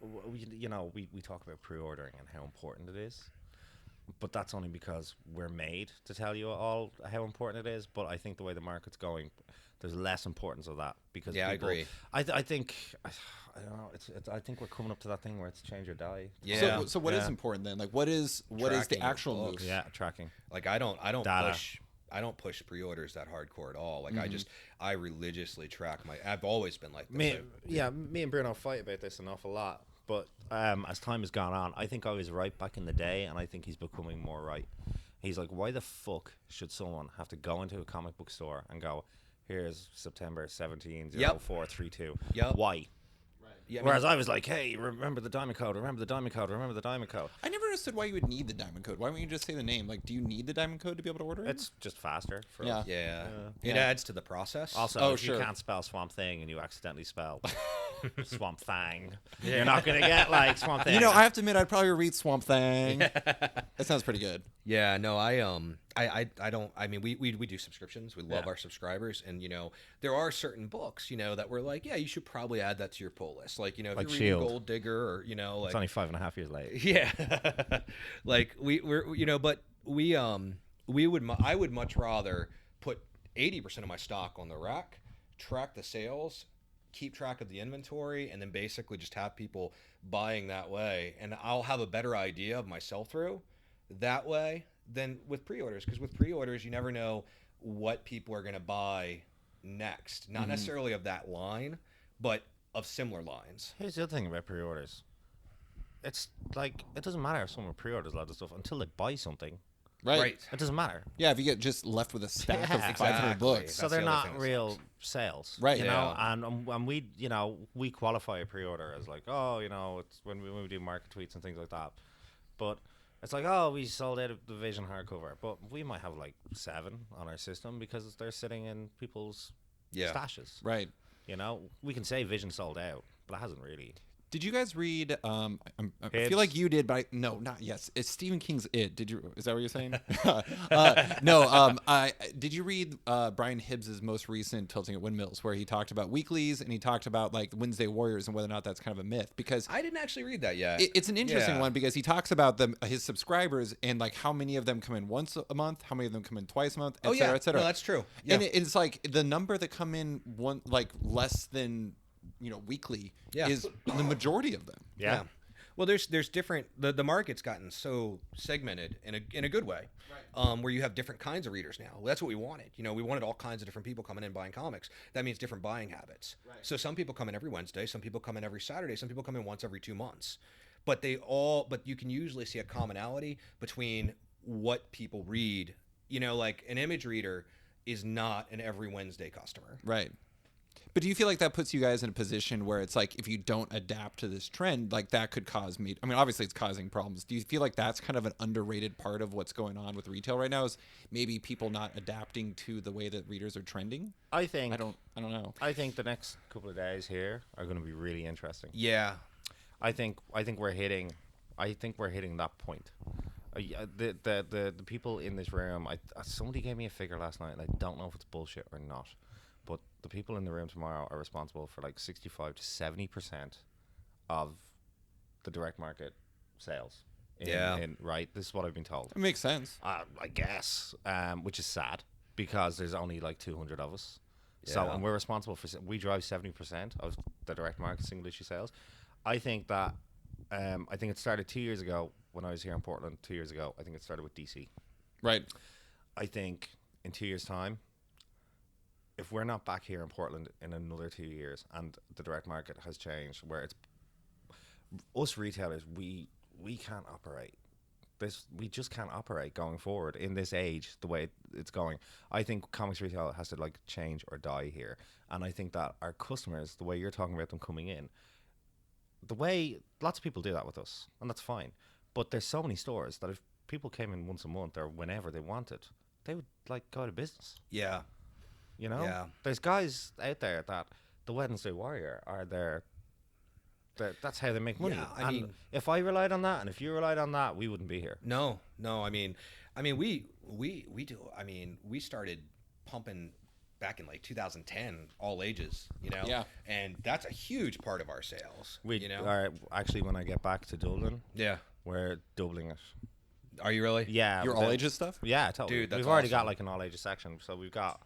We talk about pre-ordering and how important it is, but that's only because we're made to tell you all how important it is. But I think the way the market's going, there's less importance of that because I agree. I think I don't know. I think we're coming up to that thing where it's change or die. Yeah. So what is important then? Like what is the actual move? Yeah, tracking. Like I don't Data. push push pre-orders that hardcore at all. Like Mm-hmm. I religiously track I've always been like this. Me and Bruno fight about this an awful lot. But as time has gone on, I think I was right back in the day, and I think he's becoming more right. He's like, why the fuck should someone have to go into a comic book store and go, here's September 17/04/32? Yep. Why? Yeah, Whereas I was like, hey, remember the diamond code, remember the diamond code, remember the diamond code. I never understood why you would need the diamond code. Why wouldn't you just say the name? Like, do you need the diamond code to be able to order it? It's just faster. For Yeah. us. yeah, it Yeah. adds to the process. Also, if sure. you can't spell Swamp Thing and you accidentally spell Swamp Thang, you're not going to get like Swamp Thing. You know, I have to admit, I'd probably read Swamp Thing. That sounds pretty good. Yeah, no, I don't. I mean, we do subscriptions. We love our subscribers, and there are certain books, that we're like, yeah, you should probably add that to your pull list. Like, if Like you're Shield. reading Gold Digger, or like, it's only 5.5 years late. yeah, like but I would much rather put 80% of my stock on the rack, track the sales, keep track of the inventory, and then basically just have people buying that way, and I'll have a better idea of my sell-through that way than with pre-orders, because with pre-orders you never know what people are going to buy next, not necessarily of that line, but of similar lines. Here's the other thing about pre-orders. It's like, it doesn't matter if someone pre-orders a lot of stuff until they buy something. Right. It doesn't matter. Yeah, if you get just left with a stack of Yeah. 500 Exactly. books. So That's they're the other not thing that real sucks. sales, Right. You Yeah. know, and we qualify a pre-order as like, it's when we do market tweets and things like that. But it's like, we sold out of the Vision hardcover, but we might have like 7 on our system because they're sitting in people's stashes. Right. We can say Vision sold out, but it hasn't really. Did you guys read? I Hibbs? feel like you did, but no, not yes. It's Stephen King's It. Did you? Is that what you're saying? No. Did you read Brian Hibbs's most recent Tilting at Windmills, where he talked about weeklies and he talked about like Wednesday Warriors and whether or not that's kind of a myth? Because I didn't actually read that yet. it's an interesting Yeah. one because he talks about his subscribers and like how many of them come in once a month, how many of them come in twice a month, et cetera, et cetera. No, that's true. Yeah. And it's like the number that come in less than weekly is the majority of them. Yeah. Well, there's different. The market's gotten so segmented in a good way, where you have different kinds of readers now. Well, that's what we wanted. We wanted all kinds of different people coming in buying comics. That means different buying habits. Right. So some people come in every Wednesday, some people come in every Saturday, some people come in once every 2 months. But you can usually see a commonality between what people read. Like an image reader is not an every Wednesday customer. Right. But do you feel like that puts you guys in a position where it's like if you don't adapt to this trend, like that could cause I mean, obviously it's causing problems. Do you feel like that's kind of an underrated part of what's going on with retail right now is maybe people not adapting to the way that readers are trending? I think I don't know. I think the next couple of days here are going to be really interesting. Yeah. I think we're hitting that point. The people in this room, somebody gave me a figure last night, and I don't know if it's bullshit or not, but the people in the room tomorrow are responsible for like 65 to 70% of the direct market sales. Right. This is what I've been told. It makes sense. I guess, which is sad because there's only like 200 of us. So, Yeah. and we're responsible we drive 70% of the direct market single issue sales. I think that, I think it started 2 years ago when I was here in Portland 2 years ago. I think it started with DC. Right. I think in 2 years' time, if we're not back here in Portland in another 2 years and the direct market has changed where it's us retailers, we can't operate. We just can't operate going forward in this age the way it's going. I think comics retail has to like change or die here. And I think that our customers, the way you're talking about them coming in, the way lots of people do that with us, and that's fine. But there's so many stores that if people came in once a month or whenever they wanted, they would like go out of business. Yeah. Yeah. There's guys out there that the Wednesday Warrior are there. That's how they make money. Yeah, I mean, if I relied on that, and if you relied on that, we wouldn't be here. No. I mean, we do. I mean, we started pumping back in like 2010, all ages. Yeah. And that's a huge part of our sales. Actually, when I get back to Dublin, Yeah. we're doubling it. Are you really? Yeah, Your all ages stuff? Yeah, totally. Dude, that's we've already awesome. got like an all ages section, so we've got,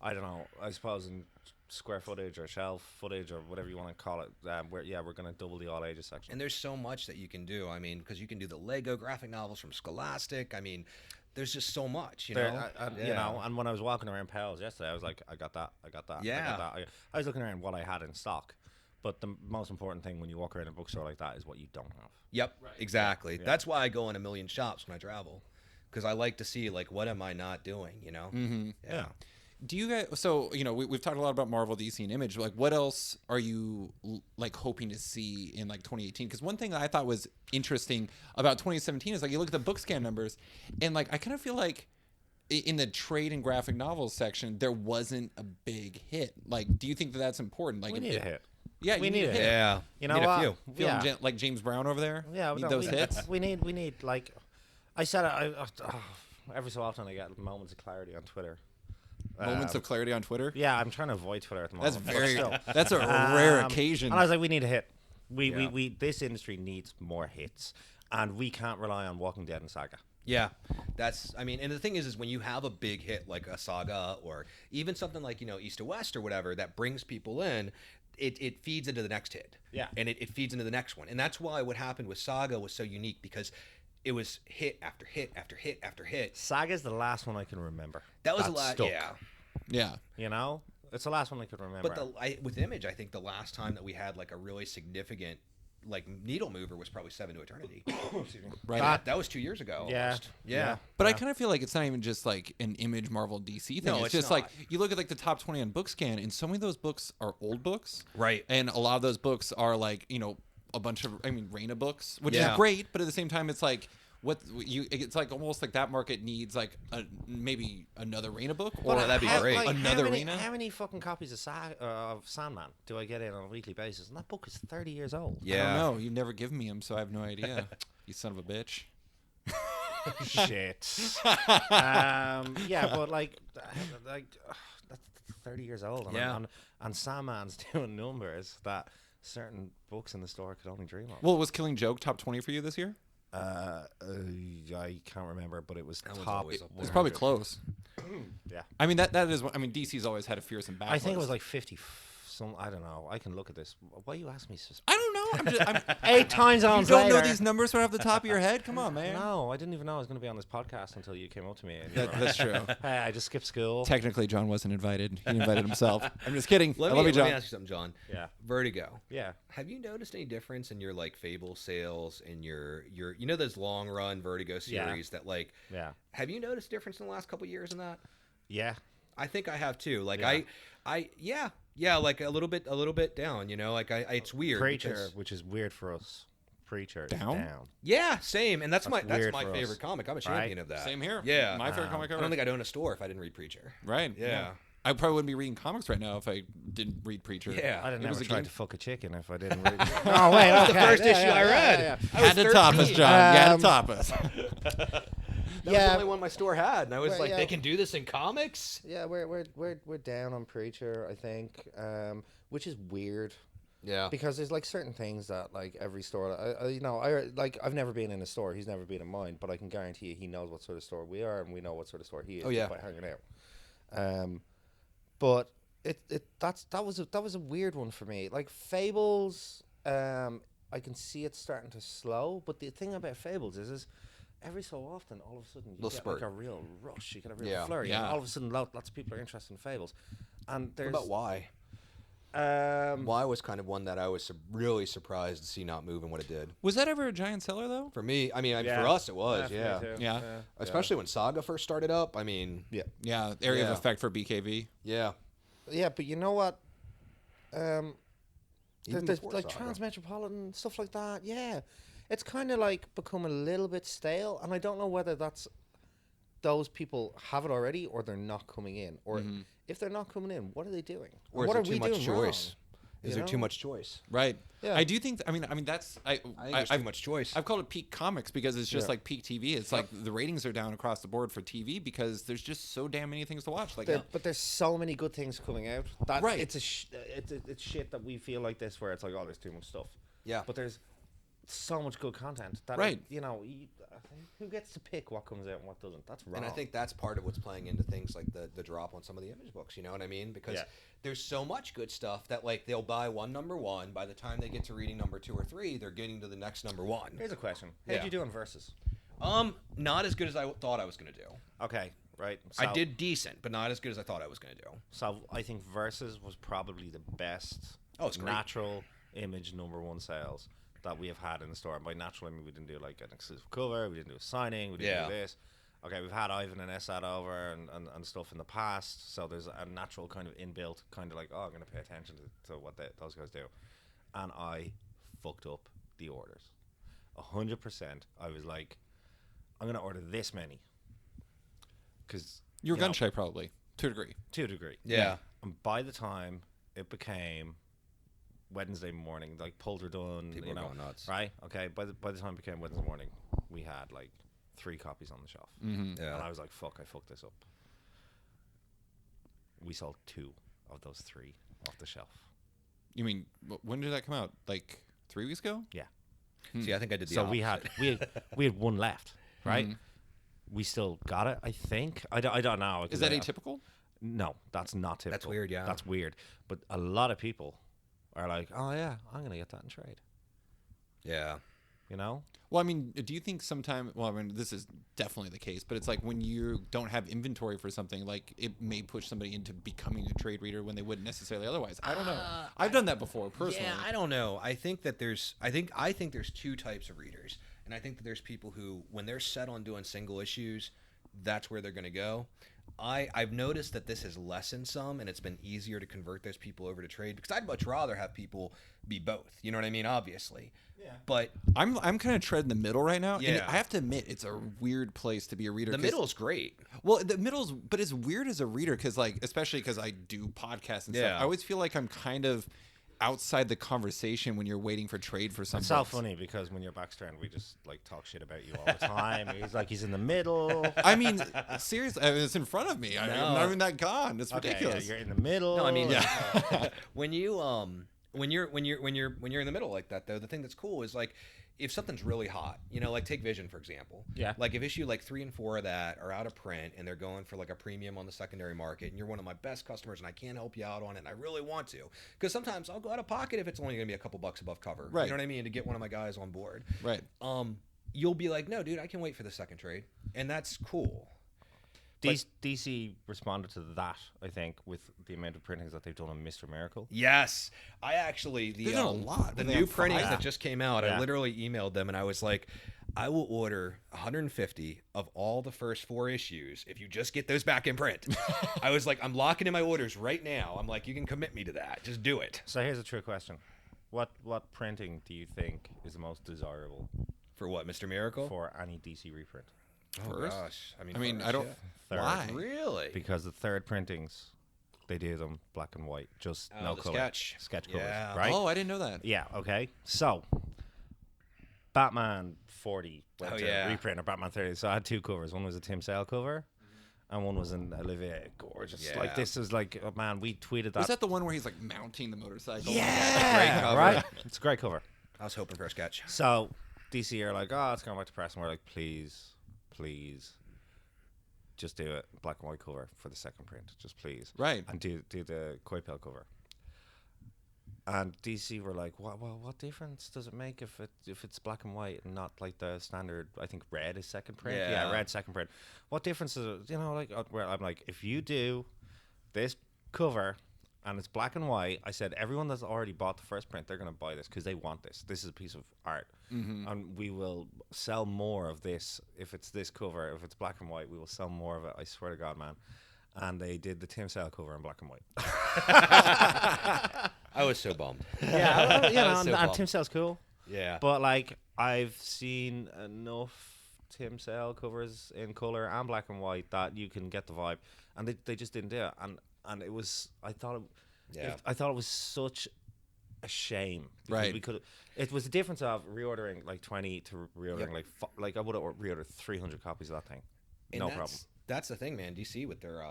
I don't know, I suppose in square footage or shelf footage or whatever you want to call it. We're going to double the all ages section. And there's so much that you can do. I mean, because you can do the Lego graphic novels from Scholastic. I mean, there's just so much, you There, know. you know, and when I was walking around Pals yesterday, I was like, I got that. I got Yeah. that. I was looking around what I had in stock. But the most important thing when you walk around a bookstore like that is what you don't have. Yep, exactly. Yeah. That's why I go in a million shops when I travel, because I like to see like what am I not doing, you know? Mm-hmm. Yeah. Do you guys? So we've talked a lot about Marvel, DC, and Image. Like, what else are you like hoping to see in like 2018? Because one thing that I thought was interesting about 2017 is like you look at the book scan numbers, and like I kind of feel like in the trade and graphic novels section there wasn't a big hit. Like, do you think that that's important? Like, We need a hit. Yeah, We you need a hit. Yeah, You know need what? a few. Feeling like James Brown over there. Yeah, need no, those hits. We need like I said. Every so often I get moments of clarity on Twitter. Moments of clarity on Twitter. Yeah, I'm trying to avoid Twitter at the moment. That's but very. still. That's a rare occasion. And I was like, we need a hit. Yeah. We this industry needs more hits, and we can't rely on Walking Dead and Saga. Yeah, I mean, and the thing is when you have a big hit like a Saga or even something like, East to West or whatever that brings people in, it feeds into the next hit. Yeah. And it feeds into the next one. And that's why what happened with Saga was so unique, because it was hit after hit after hit after hit. Saga's the last one I can remember. That was a lot. stuck. Yeah. Yeah. You know, it's the last one I could remember. But with Image, I think the last time that we had like a really significant like needle mover was probably 7 to Eternity. Right. That was 2 years ago. Yeah. Almost. Yeah. But I kind of feel like it's not even just like an Image, Marvel, DC thing. No, it's it's just not. like you look at like the top 20 on Bookscan, and so many of those books are old books. Right. And a lot of those books are like, a bunch of, Raina books, which Yeah. is great. But at the same time, it's like, it's like almost like that market needs like maybe another Raina book, or that'd be great. Another how many, Raina. How many fucking copies of Sandman do I get in on a weekly basis? And that book is 30 years old. I don't know. You've never given me them, so I have no idea. You son of a bitch. Shit. Yeah, but that's 30 years old. And Sandman's doing numbers that certain books in the store could only dream of. Well, was Killing Joke top 20 for you this year? I can't remember, but it was That one's top. always up It's probably close. Yeah. I mean, that is. DC's always had a fearsome backlist. I think it was like 50. I don't know. I can look at this. Why you ask me? I don't know. I'm 8 time you zones don't know later. these numbers right off the top of your head? Come on, man. No, I didn't even know I was going to be on this podcast until you came up to me. And you were That's like, true. Hey, I just skipped school. Technically, John wasn't invited. He invited himself. I'm just kidding. I love you, Let John. me ask you something, John. Yeah. Vertigo. Yeah. Have you noticed any difference in your like Fable sales and your those long run Vertigo series that like Yeah. have you noticed a difference in the last couple of years in that? Yeah. I think I have too. Like Yeah. like a little bit down, like it's weird. Preacher, because- which is weird for us. Preacher Down? is down. Yeah, same. And that's my weird for favorite us. comic. I'm a champion of that. Same here. Yeah. My favorite comic I ever. don't think I'd own a store if I didn't read Preacher. Right. Yeah. I probably wouldn't be reading comics right now if I didn't read Preacher. Yeah. I'd have It never was a tried game. to fuck a chicken if I didn't read it. Oh, wait. That was okay. the first Yeah, issue yeah, I yeah, read. yeah, I Had was to top us, 13. John. You had to Um, top us. That was Yeah. the only one my store had, and I was Well, like, yeah. they can do this in comics. Yeah, we're down on Preacher, I think, which is weird. Yeah. Because there's like certain things that like every store, I've never been in a store. He's never been in mine, but I can guarantee you he knows what sort of store we are, and we know what sort of store he is. Oh, yeah. By hanging out. But that was a weird one for me. Like Fables, I can see it starting to slow. But the thing about Fables is every so often, all of a sudden, you Little get spurt. like a real rush. You get a real Yeah. flurry. Yeah. And all of a sudden, lots of people are interested in Fables. And there's What about Why? Why was kind of one that I was really surprised to see not move and what it did. Was that ever a giant seller though? For me, Yeah. for us it was, for yeah. me too. Yeah. Especially when Saga first started up. I mean, Yeah. Area Yeah. of effect for BKV. yeah. Yeah, but you know what? Even There's before like Saga. Transmetropolitan stuff like that. Yeah, it's kind of like become a little bit stale, and I don't know whether that's those people have it already or they're not coming in, or if they're not coming in, what are they doing? Or is what there are too we much doing choice? wrong? Is You there too know? much choice? Right. Yeah. I do think. I mean, that's. I think there's too much choice. I've called it peak comics because it's just Yeah. like peak TV. It's like the ratings are down across the board for TV because there's just so damn many things to watch. Like, But there's so many good things coming out. That Right. It's it's shit that we feel like this, where it's like, oh, there's too much stuff. Yeah. But there's so much good content. That Right. who gets to pick what comes out and what doesn't? That's wrong. And I think that's part of what's playing into things like the drop on some of the Image books. You know what I mean? Because Yeah. there's so much good stuff that like they'll buy number one. By the time they get to reading number 2 or 3, they're getting to the next number 1. Here's a question: How'd Yeah. you do on Versus? Not as good as I thought I was gonna do. Okay, right. I did decent, but not as good as I thought I was gonna do. So I think Versus was probably the best It's great. natural image #1 sales that we have had in the store. And by natural, I mean we didn't do like an exclusive cover, we didn't do a signing, we didn't do this. Okay, we've had Ivan and Esad over and stuff in the past, so there's a natural kind of inbuilt kind of like, oh, I'm going to pay attention to what those guys do. And I fucked up the orders. 100%. I was like, I'm going to order this many. Because You were gun shy probably, to a degree. To a degree. Yeah. And by the time it became Wednesday morning, like polls were done, People were going nuts. Right? Okay, by the time it became Wednesday morning, we had like 3 copies on the shelf. Mm-hmm. Yeah. And I was like, fuck, I fucked this up. We sold 2 of those 3 off the shelf. You mean, when did that come out? Like 3 weeks ago? Yeah. See, I think I did the So opposite. we had 1 left, right? We still got it, I think. I don't know. Is that atypical? No, that's not typical. That's weird, yeah. That's weird. But a lot of people are like, oh yeah, I'm going to get that in trade. Yeah. You know? Well, I mean, do you think sometime, well, I mean, this is definitely the case, but it's like when you don't have inventory for something, like it may push somebody into becoming a trade reader when they wouldn't necessarily otherwise. I don't know. I've done that before personally. Yeah, I don't know. I think that there's I think there's 2 types of readers. And I think that there's people who, when they're set on doing single issues, that's where they're going to go. I've noticed that this has lessened some, and it's been easier to convert those people over to trade, because I'd much rather have people be both. You know what I mean? Obviously. Yeah. But I'm kind of treading the middle right now. Yeah. And I have to admit, it's a weird place to be a reader. the middle's great. Well, the middle's, but it's weird as a reader because, like, especially because I do podcasts and stuff. I always feel like I'm kind of outside the conversation when you're waiting for trade for something. It's so funny because when your back's turned, we just like talk shit about you all the time. He's in the middle. I mean, seriously, it's in front of me. I'm not even that gone. It's ridiculous. Yeah, you're in the middle. No, I mean, when you're in the middle like that, though, the thing that's cool is like, if something's really hot, you know, like take Vision, for example. Yeah. Like if issue like 3 and 4 of that are out of print and they're going for like a premium on the secondary market, and you're one of my best customers and I can't help you out on it and I really want to. Because sometimes I'll go out of pocket if it's only going to be a couple bucks above cover. Right. You know what I mean? To get one of my guys on board. Right. You'll be like, no, dude, I can wait for the second trade. And that's cool. DC responded to that, I think, with the amount of printings that they've done on Mr. Miracle. Yes, I actually They've done a lot. The They new have five. printings that just came out. Yeah. I literally emailed them and I was like, I will order 150 of all the first 4 issues if you just get those back in print. I was like, I'm locking in my orders right now. I'm like, you can commit me to that. Just do it. So here's a true question: What printing do you think is the most desirable For what, Mr. Miracle? for any DC reprint? Oh First? gosh, I I mean, first, I don't. yeah. Third. Why? Really. Because the third printings, they do them black and white, just no the color. sketch. covers, Yeah. right? Oh, I didn't know that. Yeah, okay. So, Batman 40 went to yeah. reprint, or Batman 30. So I had 2 covers. One was a Tim Sale cover, and one was an Olivier. Gorgeous. Yeah. Like, this is like, oh, man, we tweeted that. Was that the one where he's like mounting the motorcycle? Great cover. right? It's a great cover. I was hoping for a sketch. So, DC are like, oh, it's going back to press. And we're like, please, just do it. Black and white cover for the second print. Just please. Right. And do the Koi Pell cover. And DC were like, what difference does it make if it's black and white and not like the standard? I think red is second print. Yeah. Red second print. What difference is it? You know, like where I'm like, if you do this cover and it's black and white, I said everyone that's already bought the first print, they're gonna buy this because they want this. This is a piece of art, and we will sell more of this if it's this cover. If it's black and white, we will sell more of it. I swear to God, man. And they did the Tim Sale cover in black and white. I was so bummed. Yeah, you know, so and bummed. Tim Sale's cool. Yeah. But like, I've seen enough Tim Sale covers in color and black and white that you can get the vibe, and they just didn't do it. And it was, I thought it was such a shame. Because Right. we could. It was the difference of reordering like 20 to reordering like I would have reordered 300 copies of that thing. And No problem. That's the thing, man. DC with their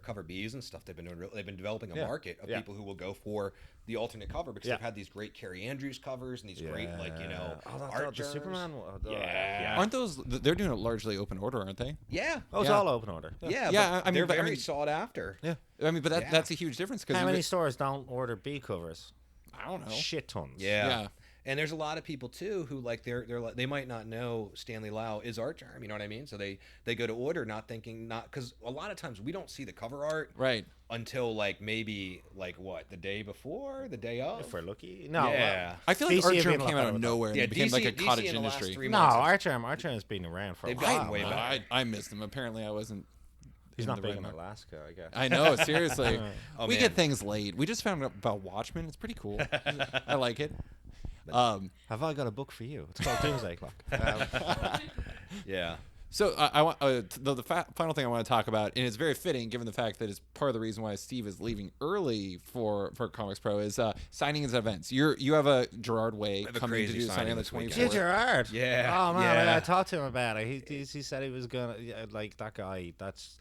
cover Bs and stuff, they've been developing a market of Yeah. people who will go for the alternate cover because they've had these great Carrie Andrews covers and these great art the journals. Superman one. Yeah. Aren't those? They're doing it largely open order, aren't they? Yeah. Oh, it's Yeah. all open order. Yeah. Yeah, but I mean, they're but I very mean- sought after. Yeah. I mean, but that's a huge difference because How many stores don't order B covers? I don't know. Shit tons. Yeah. Yeah. And there's a lot of people too who like they might not know Stanley Lau is art charm, you know what I mean? So they go to order not thinking, not because a lot of times we don't see the cover art Right. until like maybe like what, the day before, the day of. If we're lucky, no. Yeah. I feel like DC have Archer been a lot came out better of with that. nowhere and Yeah, it became like a DC cottage in the last industry. 3 No, months. Archer has been around for a They've while. gotten way man. better. I missed him. Apparently, I wasn't. He's in not the big right in market. Alaska, I guess. I know, seriously. Oh, we man. get things late. We just found out about Watchmen. It's pretty cool. I like it. Have I got a book for you? It's called Doomsday Clock. Yeah. So I want the final thing I want to talk about, and it's very fitting given the fact that it's part of the reason why Steve is leaving early for ComicsPRO is signings and events. You have a Gerard Way have a coming to crazy do the signing on the signing this 24th. weekend. Gerard. Yeah. Oh man, Yeah. I talked to him about it. He said he was gonna like that guy. That's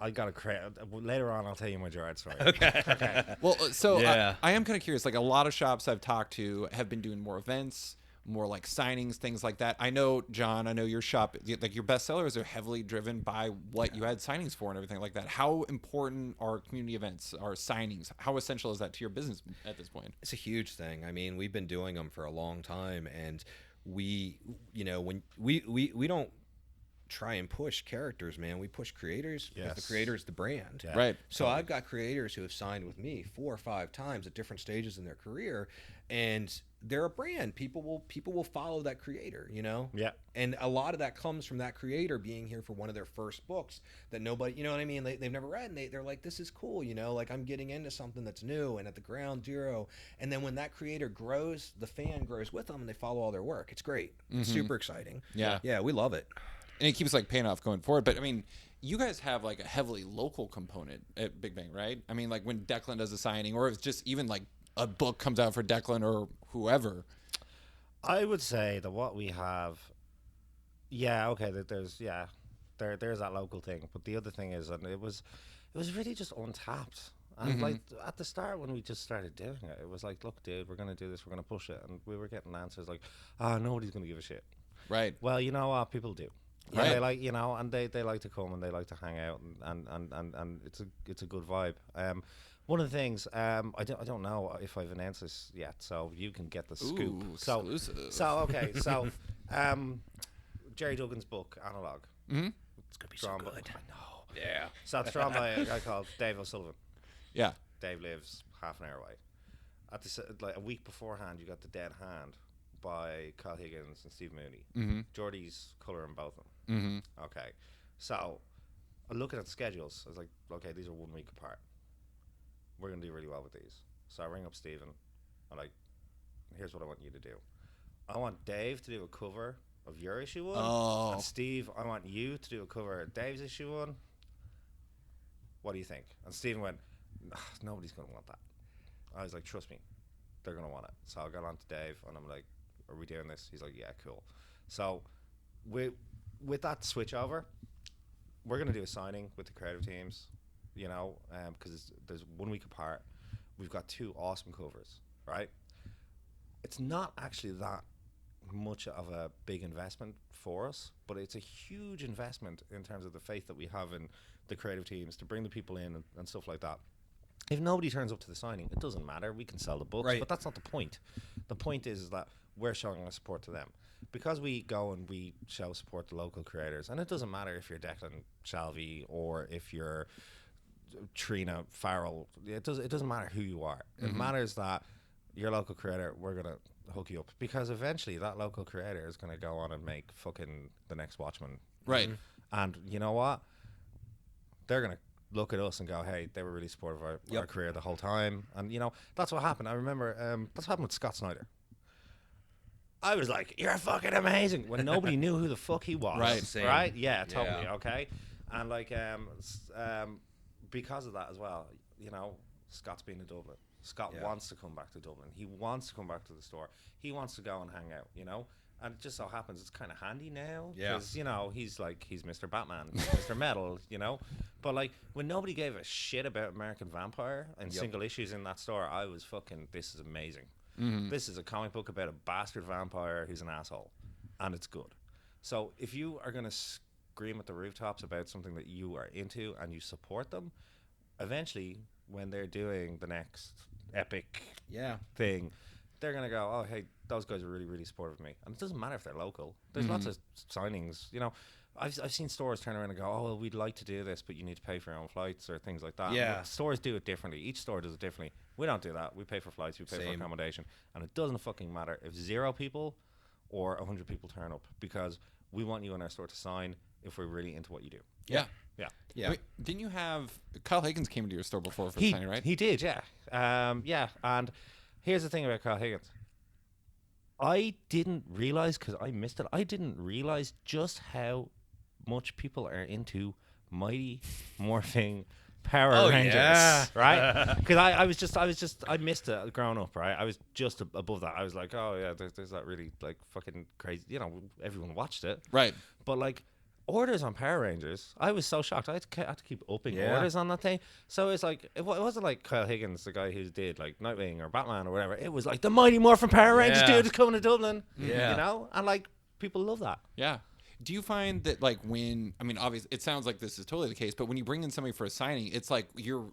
I got to later on. I'll tell you my Gerard story. Okay. Well, so Yeah. I am kind of curious. Like a lot of shops I've talked to have been doing more events, more like signings, things like that. I know, John, I know your shop, like your bestsellers are heavily driven by what you had signings for and everything like that. How important are community events, are signings? How essential is that to your business at this point? It's a huge thing. I mean, we've been doing them for a long time, and we, you know, when we don't try and push characters, man. We push creators because the Yes. creator is the brand. Yeah. Right. So I've got creators who have signed with me 4 or 5 times at different stages in their career, and they're a brand. People will follow that creator, you know? Yeah. And a lot of that comes from that creator being here for one of their first books that nobody, you know what I mean? They've never read, and they're like, this is cool, you know? Like, I'm getting into something that's new and at the ground zero. And then when that creator grows, the fan grows with them, and they follow all their work. It's great. It's super exciting. Yeah. Yeah, we love it. And it keeps like paying off going forward. But I mean, you guys have like a heavily local component at Big Bang, right? I mean, like when Declan does a signing, or if it's just even like a book comes out for Declan or whoever. I would say that what we have, that there's there's that local thing, but the other thing is, and it was really just untapped. And like at the start when we just started doing it, it was like, look, dude, we're gonna do this, we're gonna push it, and we were getting answers like, nobody's gonna give a shit. Right. Well, you know what, people do. Right. They like, you know, and they like to come and they like to hang out, and it's a good vibe. One of the things, I don't know if I've announced this yet, so you can get the scoop. Ooh, exclusive. So Jerry Duggan's book, Analog. Mm-hmm. It's going to be so good. I know. Yeah. So it's drawn by a guy called Dave O'Sullivan. Yeah. Dave lives half an hour away. At the like a week beforehand, you got The Dead Hand by Kyle Higgins and Steve Mooney. Mm-hmm. Geordie's colouring both of them. Mm-hmm. Okay, so I'm looking at the schedules. I was like, okay, these are 1 week apart. We're gonna do really well with these. So I ring up Stephen. I'm like, here's what I want you to do. I want Dave to do a cover of your issue 1. Oh. And Steve, I want you to do a cover of Dave's issue 1. What do you think? And Stephen went, nobody's gonna want that. I was like, trust me, they're gonna want it. So I got on to Dave and I'm like, are we doing this? He's like, yeah, cool. So with that switch over, we're gonna do a signing with the creative teams, you know, because there's 1 week apart. We've got 2 awesome covers, right? It's not actually that much of a big investment for us, but it's a huge investment in terms of the faith that we have in the creative teams to bring the people in and stuff like that. If nobody turns up to the signing, it doesn't matter. We can sell the books, Right. but that's not the point. The point is that we're showing our support to them. Because we go and we show support to local creators, and it doesn't matter if you're Declan Shalvey or if you're Trina Farrell. It doesn't matter who you are. It matters that your local creator, we're going to hook you up. Because eventually that local creator is going to go on and make fucking the next Watchmen. Right. And you know what? They're going to look at us and go, hey, they were really supportive of our career the whole time. And, you know, that's what happened. I remember that's what happened with Scott Snyder. I was like, you're fucking amazing, when nobody knew who the fuck he was. Right. Same. Right? Yeah, totally. Yeah. Okay. And like, because of that as well, you know, Scott's been to Dublin. Scott wants to come back to Dublin. He wants to come back to the store. He wants to go and hang out, you know? And it just so happens it's kind of handy now. Yeah. Because, you know, he's Mr. Batman, he's Mr. Metal, you know? But, like, when nobody gave a shit about American Vampire and single issues in that store, I was fucking, this is amazing. This is a comic book about a bastard vampire who's an asshole. And it's good. So if you are going to scream at the rooftops about something that you are into and you support them, eventually, when they're doing the next epic Yeah. thing, they're gonna go, oh hey, those guys are really really supportive of me, and it doesn't matter if they're local. There's lots of signings, you know. I've seen stores turn around and go, oh well, we'd like to do this, but you need to pay for your own flights or things like that. Yeah. Look, stores do it differently. Each store does it differently. We don't do that. We pay for flights. We pay for accommodation, and it doesn't fucking matter if 0 people or 100 people turn up, because we want you in our store to sign if we're really into what you do. Yeah. Yeah. I mean, didn't you have Kyle Higgins came into your store before for signing, right? He did, yeah. Yeah, and here's the thing about Kyle Higgins. I didn't realize, because I missed it, I didn't realize just how much people are into Mighty Morphing Power Rangers, yeah. right? Because I missed it growing up, right? I was just above that. I was like, oh yeah, there's that really like fucking crazy, you know, everyone watched it, Right. but like orders on Power Rangers, I was so shocked. I had to keep upping Yeah. orders on that thing. So it's like, it wasn't like Kyle Higgins, the guy who did like Nightwing or Batman or whatever. It was like the Mighty Morphin Power Rangers Yeah. dude is coming to Dublin, Yeah. you know, and like people love that. Yeah. Do you find that, like, when, I mean, obviously, it sounds like this is totally the case, but when you bring in somebody for a signing, it's like your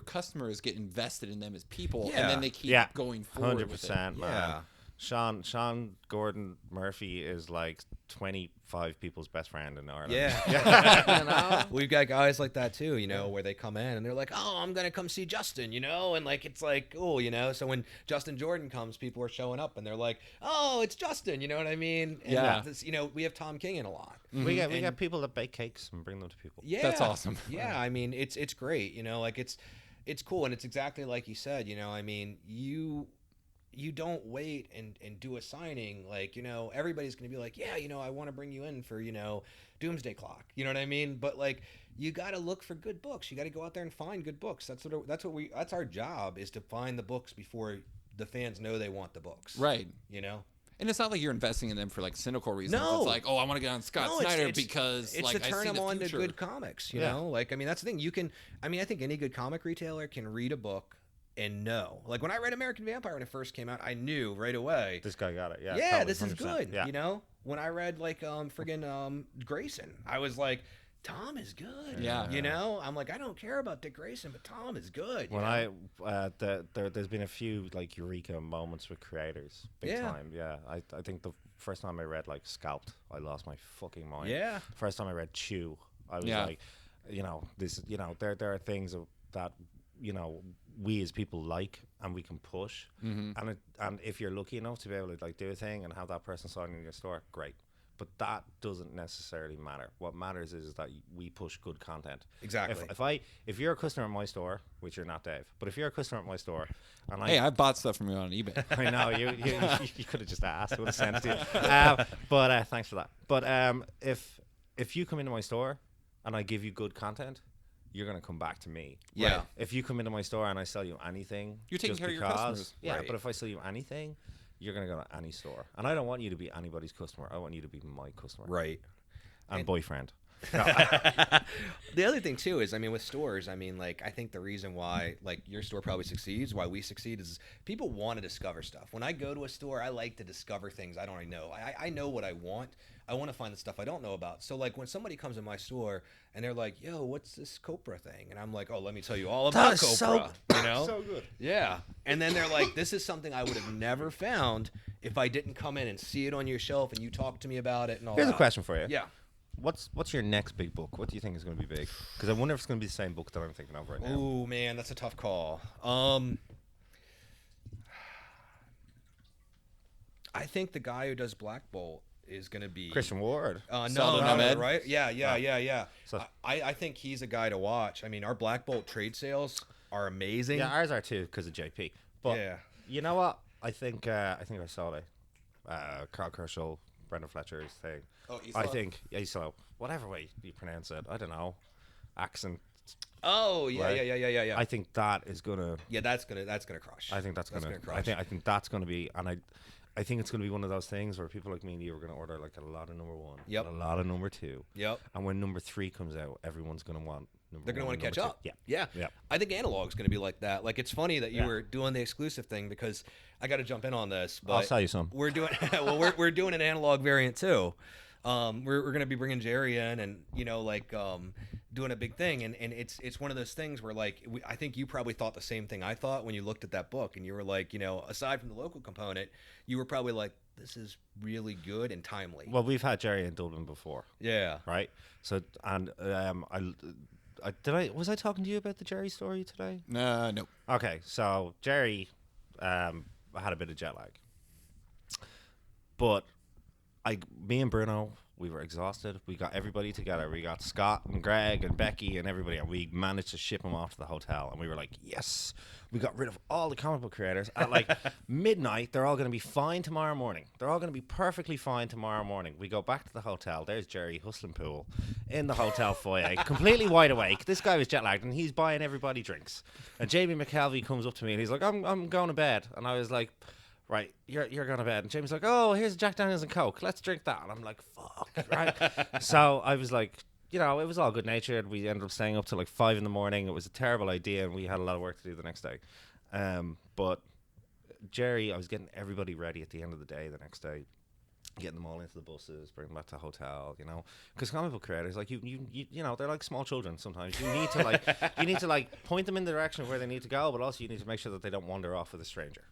customers get invested in them as people, and then they keep going forward with it. 100%, man. Yeah. Sean Gordon Murphy is like 25 people's best friend in Ireland. Yeah. You know? We've got guys like that too, you know, where they come in and they're like, oh, I'm going to come see Justin, you know, and like, it's like, cool, you know, so when Justin Jordan comes, people are showing up and they're like, oh, it's Justin, you know what I mean? And Yeah. this, you know, we have Tom King in a lot. We get people that bake cakes and bring them to people. Yeah. That's awesome. Yeah. I mean, it's great, you know, like it's cool. And it's exactly like you said, you know, I mean, you don't wait and do a signing. Like, you know, everybody's going to be like, yeah, you know, I want to bring you in for, you know, Doomsday Clock. You know what I mean? But like, you got to look for good books. You got to go out there and find good books. That's our job, is to find the books before the fans know they want the books. Right. You know? And it's not like you're investing in them for like cynical reasons. No. It's like, oh, I want to get on Scott Snyder because it's like to I turn see them the on to future. good comics. You know, like, I mean, that's the thing. I think any good comic retailer can read a book and know. Like when I read American Vampire when it first came out, I knew right away. This guy got it. Yeah. Yeah, totally, this is 100%. good. Yeah. You know, when I read like Grayson, I was like, Tom is good. Yeah. You know, I'm like, I don't care about Dick Grayson, but Tom is good. When there's been a few like eureka moments with creators, big time. Yeah, I think the first time I read like Scalped, I lost my fucking mind. Yeah. First time I read Chew, I was like, you know, this, you know, there are things that, you know, we as people like and we can push, and if you're lucky enough to be able to like do a thing and have that person sign in your store, great. But that doesn't necessarily matter. What matters is that we push good content. Exactly. If you're a customer at my store, which you're not, Dave, but if you're a customer at my store, and I bought stuff from you on eBay. I know you could have just asked. I would have sent it to you. But thanks for that. But if you come into my store and I give you good content, you're gonna come back to me. Yeah. Right? If you come into my store and I sell you anything, You're taking just care of your because, customers. Yeah. Right. But if I sell you anything, you're gonna go to any store, and I don't want you to be anybody's customer. I want you to be my customer. Right. And boyfriend. The other thing too is, I mean, with stores, I mean, like, I think the reason why like your store probably succeeds, why we succeed, is people want to discover stuff. When I go to a store, I like to discover things I don't already know. I know what I want. I want to find the stuff I don't know about. So like when somebody comes in my store and they're like, yo, what's this Copra thing? And I'm like, oh, let me tell you all about Copra. You know? So good. Yeah. And then they're like, this is something I would have never found if I didn't come in and see it on your shelf and you talk to me about it and all Here's that. a question for you. Yeah. What's your next big book? What do you think is going to be big? Because I wonder if it's going to be the same book that I'm thinking of right now. Oh man, that's a tough call. I think the guy who does Black Bolt is going to be Christian Ward. Saldo No, Ahmed? right? Yeah. So- I think he's a guy to watch. I mean, our Black Bolt trade sales are amazing. Yeah, ours are too because of JP. But Yeah. you know what? I think I saw it. Carl Kerschel, Brendan Fletcher's thing. Oh, I think Isolo, whatever way you pronounce it, I don't know, accent. Oh yeah, Right. yeah. I think that is gonna. Yeah, that's gonna crush. I think that's gonna. crush. I think that's gonna be, and I think it's gonna be one of those things where people like me and you are gonna order like a lot of number one, Yep. and a lot of number two, Yep. and when number 3 comes out, everyone's gonna want. They're going to want to catch up. Yeah. Yeah. I think analog's going to be like that. Like, it's funny that you were doing the exclusive thing because I got to jump in on this. But I'll sell you some. We're doing we're doing an analog variant too. we're gonna be bringing Jerry in, and doing a big thing, and it's one of those things where I think you probably thought the same thing I thought when you looked at that book, and you were like, aside from the local component, you were probably like, this is really good and timely. Well, we've had Jerry in Dublin before. Yeah. Right. So, and was I talking to you about the Jerry story today? No. Okay. So Jerry, I had a bit of jet lag, but me and Bruno, we were exhausted. We got everybody together. We got Scott and Greg and Becky and everybody, and we managed to ship them off to the hotel. And we were like, yes, we got rid of all the comic book creators. At midnight, they're all going to be fine tomorrow morning. They're all going to be perfectly fine tomorrow morning. We go back to the hotel. There's Jerry hustling pool in the hotel foyer, completely wide awake. This guy was jet lagged, and he's buying everybody drinks. And Jamie McKelvey comes up to me, and he's like, I'm going to bed. And I was like, right, you're going to bed. And Jamie's like, oh, here's Jack Daniels and Coke. Let's drink that. And I'm like, fuck, right? So I was like, it was all good natured. We ended up staying up till 5 a.m. It was a terrible idea, and we had a lot of work to do the next day. But Jerry, I was getting everybody ready at the end of the day the next day, getting them all into the buses, bringing them back to the hotel, because comic book creators, they're like small children sometimes. You need to point them in the direction of where they need to go, but also you need to make sure that they don't wander off with a stranger.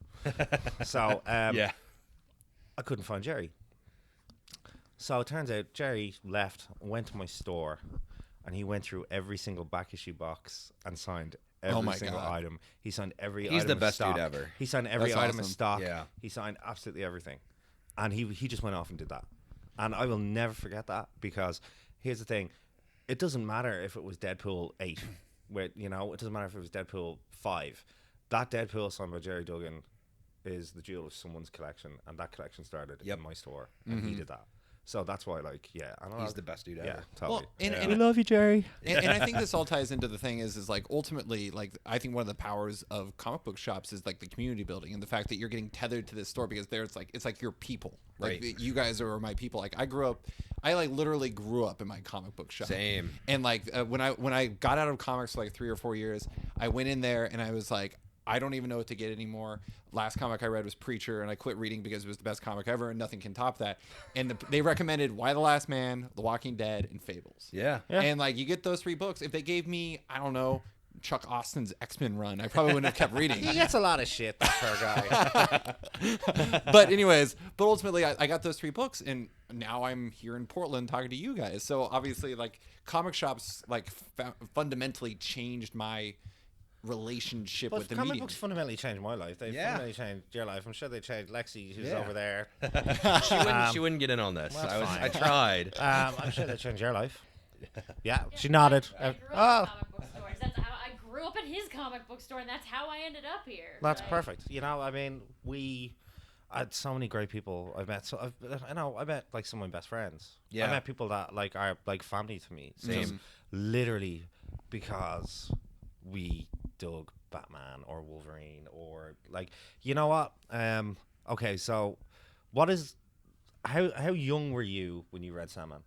So I couldn't find Jerry. So it turns out Jerry left, went to my store, and he went through every single back issue box and signed every single item. He signed every item. He's the best stock. dude ever. He signed every item in stock. Yeah. He signed absolutely everything. And he just went off and did that. And I will never forget that, because here's the thing. It doesn't matter if it was Deadpool 8. It doesn't matter if it was Deadpool 5. That Deadpool signed by Jerry Duggan is the jewel of someone's collection. And that collection started in my store. And he did that. So that's why, he's the best dude ever. Yeah, totally. Well, and we love you, Jerry. and I think this all ties into the thing is ultimately, I think one of the powers of comic book shops is the community building, and the fact that you're getting tethered to this store, because it's like your people. Right. You guys are my people. I literally grew up in my comic book shop. Same. And when I got out of comics for 3 or 4 years, I went in there and I was like, I don't even know what to get anymore. Last comic I read was Preacher, and I quit reading because it was the best comic ever, and nothing can top that. And they recommended Why the Last Man, The Walking Dead, and Fables. Yeah. And you get those 3 books. If they gave me, I don't know, Chuck Austin's X-Men run, I probably wouldn't have kept reading. He gets a lot of shit, that poor guy. But ultimately, I got those 3 books, and now I'm here in Portland talking to you guys. So obviously, comic shops fundamentally changed my relationship with the comic medium. books fundamentally changed my life. They fundamentally changed your life. I'm sure they changed Lexi, who's over there. She wouldn't get in on this. Well, I tried. I'm sure they changed your life. Yeah, she nodded. I grew up in comic book stores. I grew up in his comic book store, and that's how I ended up here. That's perfect. I had so many great people I've met. I met some of my best friends. Yeah. I met people that are like family to me. Same. Just literally because we dug Batman or Wolverine or what? Okay, so how young were you when you read Sandman?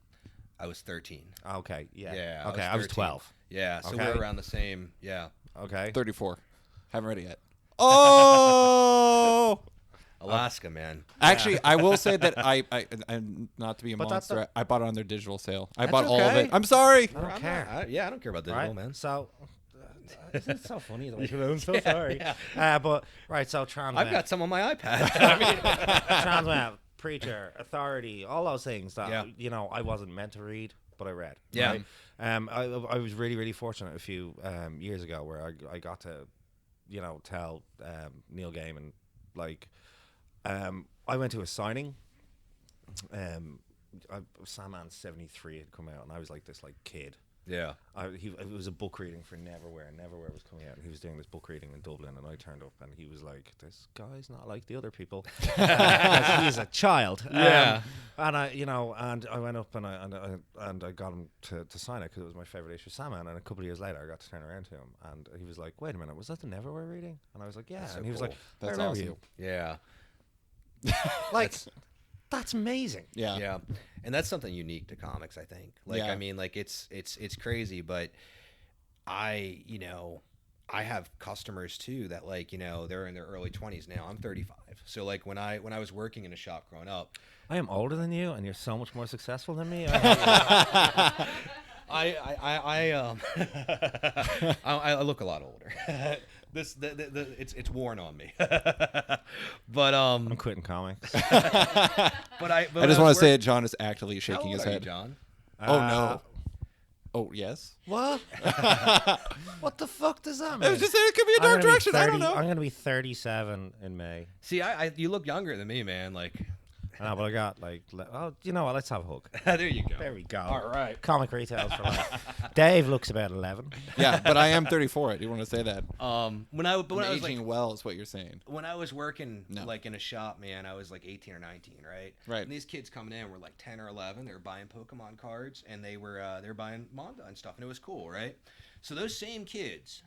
I was 13. Okay, yeah. Yeah. Okay, I was 12. Yeah, so Okay. we're around the same. Yeah. Okay. 34. Haven't read it yet. Oh! Alaska, man. Actually, I will say that I not to be a monster, I bought it on their digital sale. I bought all of it. I'm sorry. I don't care. I don't care about digital, Right? man. So, isn't it so funny? I'm so sorry. So Trans I've got some on my iPad. Trans Preacher, Authority, all those things that I wasn't meant to read, but I read. Yeah. Right? I was really, really fortunate a few years ago where I got to tell Neil Gaiman I went to a signing. Sandman 73 had come out, and I was this kid. Yeah. It was a book reading for Neverwhere. Neverwhere was coming out, and he was doing this book reading in Dublin, and I turned up, and he was like, "This guy's not like the other people. He's a child." Yeah. And I went up and I got him to sign it because it was my favorite issue of Sandman. And a couple of years later, I got to turn around to him, and he was like, "Wait a minute, was that the Neverwhere reading?" And I was like, "Yeah." That's so and he was cool. like, That's "I remember awesome. you." Yeah. That's amazing. Yeah. Yeah. And that's something unique to comics, I think. Yeah. I mean, it's crazy, but I I have customers too that like, you know, they're in their early 20s now. I'm 35. So like when I was working in a shop growing up, I am older than you, and you're so much more successful than me. I look a lot older. It's worn on me. But I'm quitting comics. I just want to say it. John is actively shaking his How old are you, head. John? Oh no. Oh yes. What? What the fuck does that mean? I was just saying it could be a I'm dark gonna be direction. I 30 don't know. I'm gonna be 37 in May. See, you look younger than me, man. Like, I know, but I got like, oh, you know what? Let's have a hug. there you go. There we go. All right. Comic retails for life. Dave looks about 11. Yeah, but I am 34. I do want to say that. When I was aging like, well is what you're saying. when I was working No. like in a shop, man, I was like 18 or 19, right? Right. And these kids coming in were like 10 or 11. They were buying Pokemon cards and they were buying manga and stuff, and it was cool, right? So those same kids,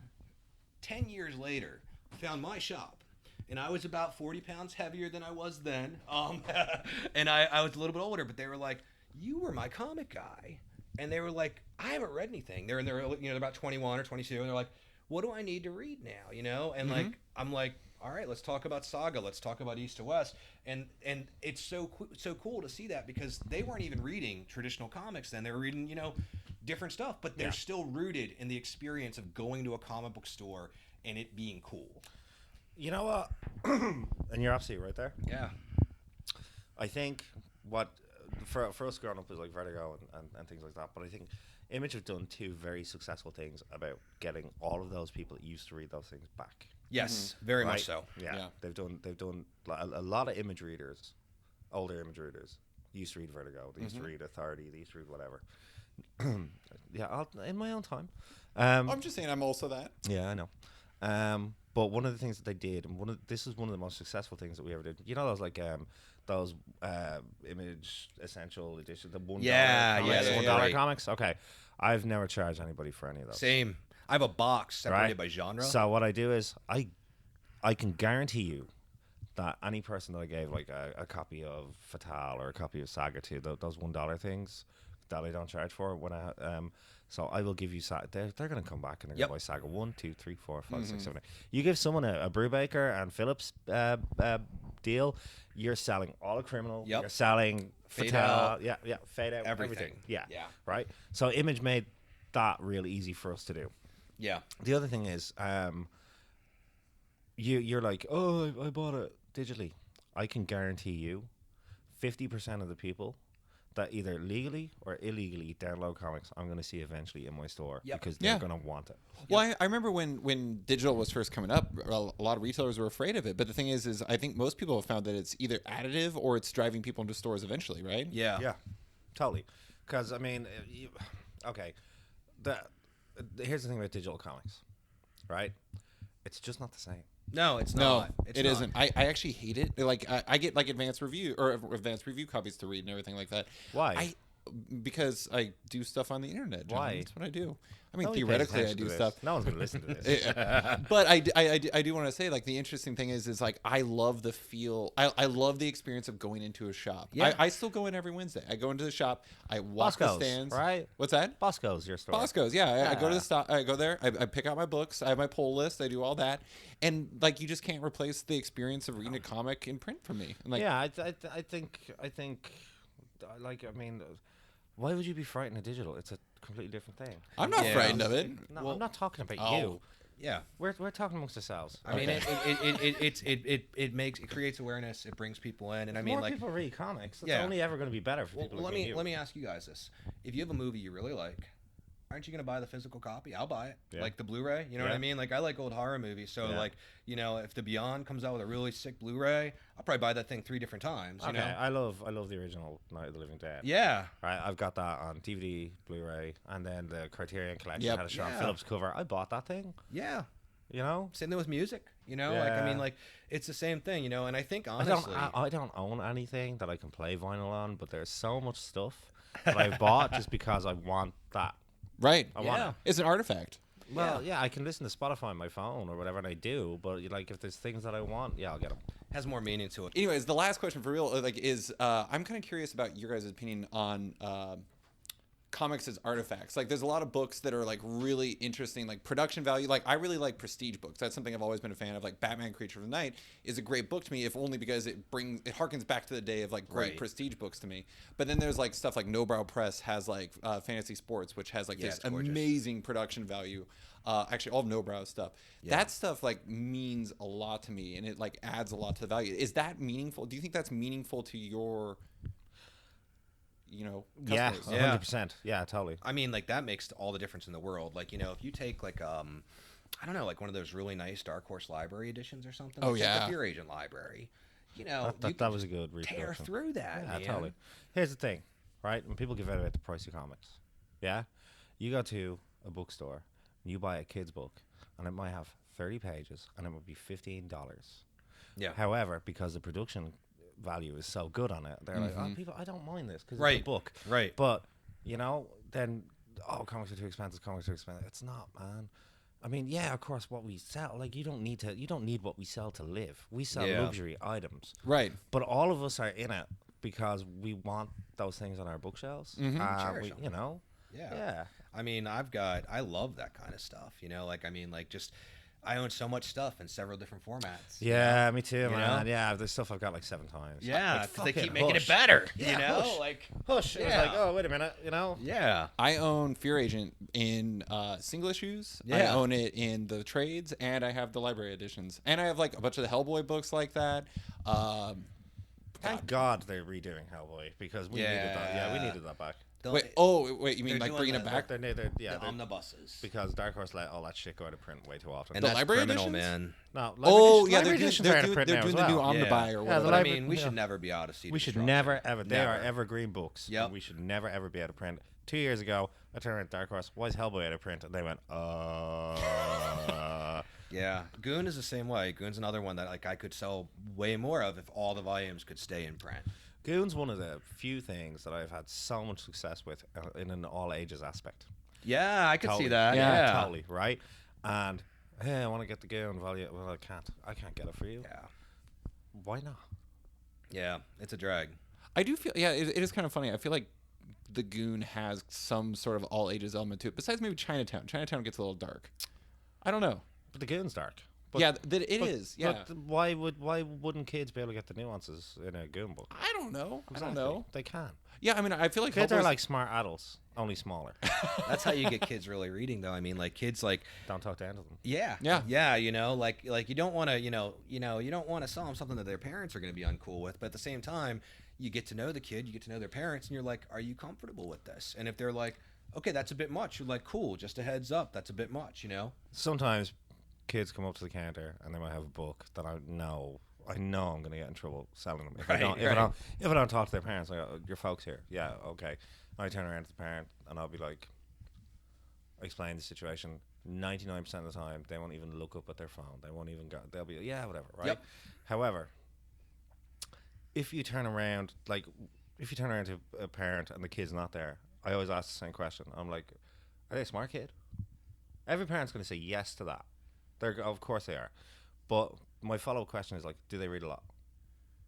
10 years later, found my shop. And I was about 40 pounds heavier than I was then. And I was a little bit older, but they were like, "You were my comic guy." And they were like, "I haven't read anything." They're in their, they're about 21 or 22, and they're like, "What do I need to read now?" You know? And like, I'm like, "All right, let's talk about Saga. Let's talk about East to West." And it's so cool to see that, because they weren't even reading traditional comics then. They were reading, different stuff, but they're still rooted in the experience of going to a comic book store and it being cool. You know what? And you're absolutely right there. Yeah. I think what for us growing up was like Vertigo and things like that. But I think Image have done two very successful things about getting all of those people that used to read those things back. Yes, very much so. Yeah. They've done a lot of Image readers, older Image readers, used to read Vertigo. They used to read Authority. They used to read whatever. In my own time. I'm just saying I'm also that. Yeah, I know. But one of the things that they did, and this is one of the most successful things that we ever did. You know those Image Essential Edition, the $1 $1 comics. Okay, I've never charged anybody for any of those. Same. I have a box separated by genre. So what I do is I can guarantee you that any person that I gave like a copy of Fatale or a copy of Saga to, those $1 things that I don't charge for, when so I will give you Saga. They're going to come back and they're going to buy Saga 1, 2, 3, 4, 5, 6, 7, 8. You give someone a Brubaker and Phillips deal, you're selling all of Criminal. Yep. You're selling Fade Fatale. Out. Yeah, Fade Out. Everything. Yeah. Yeah. Right. So Image made that real easy for us to do. Yeah. The other thing is, you're like, oh, I bought it digitally. I can guarantee you, 50% of the people that either legally or illegally download comics, I'm going to see eventually in my store because they're going to want it. Well, I remember when digital was first coming up, a lot of retailers were afraid of it. But the thing is I think most people have found that it's either additive or it's driving people into stores eventually, right? Yeah. Yeah, totally. Because, I mean, okay, here's the thing about digital comics, right? It's just not the same. No, it's No, not. it isn't. I actually hate it. Like I get like advanced review copies to read and everything like that. Why? Because I do stuff on the internet. John. Why? That's what I do. I mean, Nobody pays theoretically, I attention do to this. stuff. No one's going to listen to this. But I do want to say, like, the interesting thing is like I love the feel. I love the experience of going into a shop. Yeah. I still go in every Wednesday. I go into the shop. I walk Bosco's, the stands. right? What's that? Bosco's your store. Bosco's, yeah. I go to the stop. I go there. I pick out my books. I have my pull list. I do all that, and like you just can't replace the experience of reading a comic in print for me. And, like, yeah, I think, like, I mean, why would you be frightened of digital? It's a completely different thing. I'm not Yeah. frightened of it. No, I'm not talking about Oh. you. Yeah. We're talking amongst ourselves. I mean, it creates awareness. It brings people in, and I mean, more like, people read comics. It's Yeah. only ever going to be better for people. let like you. me ask you guys this: if you have a movie you really like, aren't you gonna buy the physical copy? I'll buy it, Yeah. like the Blu-ray. You know what Yeah. I mean? Like I like old horror movies, so Yeah. like if the Beyond comes out with a really sick Blu-ray, I'll probably buy that thing 3 different times. You Okay, know? I love the original Night of the Living Dead. Yeah. Right, I've got that on DVD, Blu-ray, and then the Criterion Collection Yep. had a Sean Yeah. Phillips cover. I bought that thing. Yeah. You know, Same thing with music. Like I mean, like it's the same thing. And I think honestly, I don't own anything that I can play vinyl on, but there's so much stuff that I've bought just because I want that. Right. I want Yeah. it. It's an artifact. Well, yeah, I can listen to Spotify on my phone or whatever, and I do. But like, if there's things that I want, yeah, I'll get them. has more meaning to it. Anyways, the last question for real, like, is I'm kind of curious about your guys' opinion on comics as artifacts. Like, there's a lot of books that are like really interesting, like production value. Like, I really like prestige books. That's something I've always been a fan of. Like, Batman: Creature of the Night is a great book to me, if only because it harkens back to the day of like great prestige books to me. But then there's like stuff like No Brow Press has like Fantasy Sports, which has like this amazing production value. Actually, all of No Brow stuff. Yeah. That stuff like means a lot to me, and it like adds a lot to the value. Is that meaningful? Do you think that's meaningful to your customers? Yeah, 100%. Yeah, totally. I mean, like, that makes all the difference in the world. Like, if you take like I don't know, like one of those really nice Dark Horse library editions or something. Oh, like yeah. the Fear Agent library. That was a good tear reproduction. through that. Yeah, man. totally. Here's the thing, right? When people give out about the price of comics, yeah, you go to a bookstore and you buy a kid's book, and it might have 30 pages, and it would be $15. Yeah. However, because the production value is so good on it, they're like, oh, people, I don't mind this because it's a book. Right. But, then, comics are too expensive, It's not, man. I mean, yeah, of course, what we sell, like, you don't need what we sell to live. We sell luxury items. Right. But all of us are in it because we want those things on our bookshelves. Cherish them. Yeah. I mean, I love that kind of stuff, I own so much stuff in several different formats. Yeah, me too, man. Yeah, there's stuff I've got like 7 times. Yeah, like, because they keep making it better. Hush. Like hush. It was like, oh, wait a minute, Yeah. I own Fear Agent in single issues. Yeah. I own it in the trades, and I have the library editions, and I have like a bunch of the Hellboy books like that. Thank God they're redoing Hellboy because we needed that. Yeah, we needed that back. Wait, you mean like bringing it back? The omnibuses. Because Dark Horse let all that shit go out of print way too often. And The that's library criminal, editions? man. No, They're doing the new Omnibuy or whatever. But I mean, we should never be out of seed. We should never ever. They are evergreen books. Yep. And we should never ever be out of print. 2 years ago, I turned around to Dark Horse. Why is Hellboy out of print? And they went, Yeah, Goon is the same way. Goon's another one that like I could sell way more of if all the volumes could stay in print. Goon's one of the few things that I've had so much success with in an all ages aspect. Yeah, I could see that. Yeah, totally, right? And hey, I want to get the Goon value. Well, I can't get it for you. Yeah. Why not? Yeah, it's a drag. I do feel, it is kind of funny. I feel like the Goon has some sort of all ages element to it. Besides maybe Chinatown. Chinatown gets a little dark. I don't know. But the Goon's dark. But, it is. Yeah. But why wouldn't kids be able to get the nuances in a Goon book? I don't know. Exactly. I don't know. They can. Yeah, I mean, I feel like Kids are like smart adults, only smaller. That's how you get kids really reading, though. I mean, like kids, like Don't talk down to them. yeah. Like you don't want to, you don't want to sell them something that their parents are going to be uncool with. But at the same time, you get to know the kid, you get to know their parents, and you're like, are you comfortable with this? And if they're like, okay, that's a bit much, you're like, cool, just a heads up, that's a bit much, Sometimes kids come up to the counter and they might have a book that I know I'm going to get in trouble selling them. If I don't talk to their parents, like, your folks here. Yeah, okay. I turn around to the parent and I'll be like, explain the situation. 99% of the time, they won't even look up at their phone. They won't even go. They'll be, yeah, whatever, right? Yep. However, if you turn around to a parent and the kid's not there, I always ask the same question. I'm like, are they a smart kid? Every parent's going to say yes to that. Of course they are. But my follow-up question is like, do they read a lot?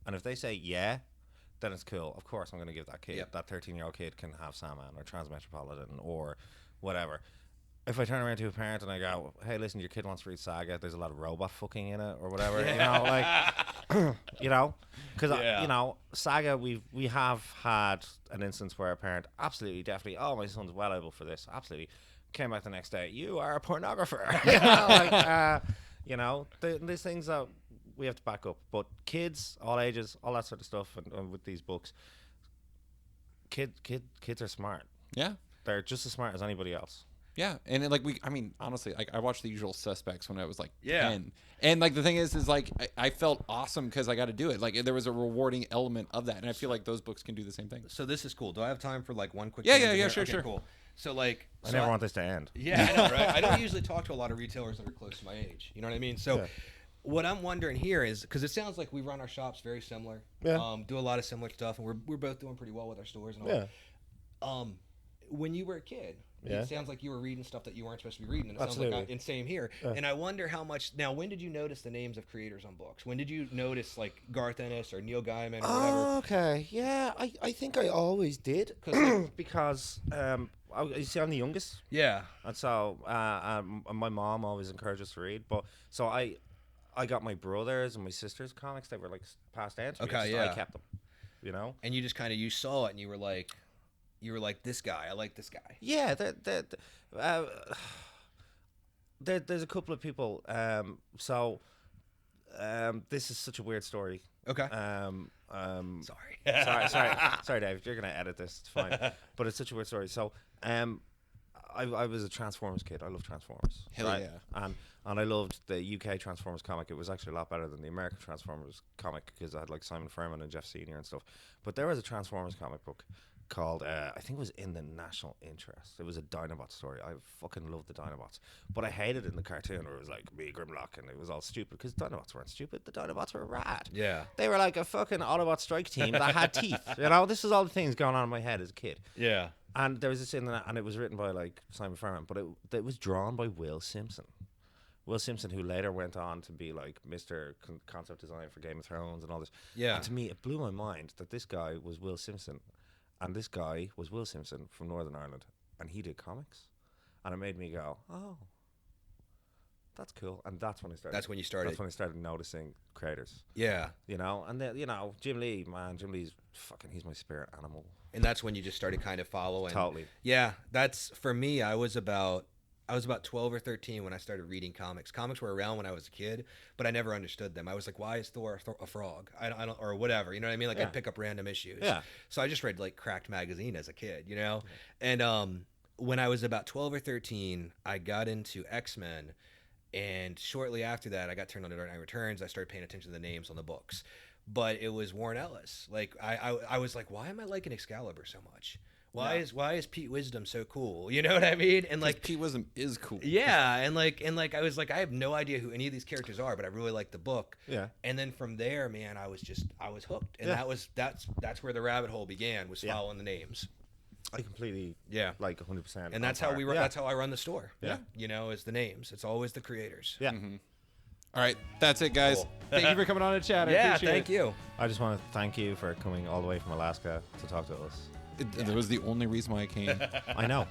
And if they say yeah, then it's cool. Of course I'm going to give that kid, that 13-year-old kid can have Sandman or Transmetropolitan or whatever. If I turn around to a parent and I go, hey, listen, your kid wants to read Saga, there's a lot of robot fucking in it or whatever, because Saga, we have had an instance where a parent absolutely, definitely, oh, my son's well able for this, absolutely, came back the next day, you are a pornographer. There's things that we have to back up. But kids, all ages, all that sort of stuff, and with these books, kids are smart. Yeah. They're just as smart as anybody else. Yeah, and honestly, like I watched The Usual Suspects when I was like 10, and like the thing is like I felt awesome because I got to do it. Like there was a rewarding element of that, and I feel like those books can do the same thing. So this is cool. Do I have time for like one quick? Yeah, sure, okay, sure. Cool. So like, I never want this to end. Yeah, I know, right? I don't usually talk to a lot of retailers that are close to my age. You know what I mean? So. Yeah. What I'm wondering here is, because it sounds like we run our shops very similar, do a lot of similar stuff, and we're both doing pretty well with our stores and all. When you were a kid, it sounds like you were reading stuff that you weren't supposed to be reading, and it sounds like and same here. And I wonder how much. Now, when did you notice the names of creators on books? When did you notice like Garth Ennis or Neil Gaiman or whatever? Okay, yeah, I think I always did, because you see, I'm the youngest, Yeah. and so my mom always encouraged us to read. But so I got my brothers and my sister's comics that were like passed down to me. Okay, It's just yeah. I kept them, you know. And you just kind of you saw it and you were like, this guy. I like this guy. Yeah, there's a couple of people. This is such a weird story. Okay. Sorry, sorry, Dave. You're gonna edit this. It's fine. But it's such a weird story. So, I was a Transformers kid. I love Transformers. Hell yeah. And I loved the UK Transformers comic. It was actually a lot better than the American Transformers comic because I had like Simon Furman and Jeff Senior and stuff. But there was a Transformers comic book called I think it was In the National Interest. It was a Dinobot story. I fucking loved the Dinobots, but I hated it in the cartoon where it was like me Grimlock and it was all stupid because Dinobots weren't stupid. The Dinobots were rad. Yeah. They were like a fucking Autobot strike team that had teeth. You know, this is all the things going on in my head as a kid. Yeah. And there was this in and it was written by like Simon Furman, but it was drawn by Will Simpson. Will Simpson, who later went on to be like Mr. Concept Design for Game of Thrones and all this. Yeah. And to me, it blew my mind that this guy was Will Simpson. And this guy was Will Simpson from Northern Ireland. And he did comics. And it made me go, oh, that's cool. And that's when I started. That's when you started. That's when I started noticing creators. Yeah. You know, and then, you know, Jim Lee, man, Jim Lee's fucking, he's my spirit animal. And that's when you just started kind of following. Totally. Yeah. That's, for me, I was about 12 or 13 when I started reading comics. Comics were around when I was a kid, but I never understood them. I was like, why is Thor a frog? I don't, or whatever. You know what I mean? Like, Yeah. I'd pick up random issues. Yeah. So I just read, like, Cracked magazine as a kid, you know? And when I was about 12 or 13, I got into X-Men. And shortly after that, I got turned on to Dark Knight Returns. I started paying attention to the names on the books. But it was Warren Ellis. Like, I was like, why am I liking Excalibur so much? Why is Pete Wisdom so cool? You know what I mean? And like Pete Wisdom is cool. Yeah, and I was like, I have no idea who any of these characters are, but I really like the book. Yeah. And then from there, man, I was hooked. And Yeah. that's where the rabbit hole began, was Yeah. following the names. I completely, Yeah. like 100%. And that's how we run. That's how I run the store. Yeah. You know, is the names. It's always the creators. Yeah. All right, that's it, guys. Cool. Thank you for coming on to chat. I Yeah, appreciate thank it. you. I just want to thank you for coming all the way from Alaska to talk to us. That was the only reason why I came. I know.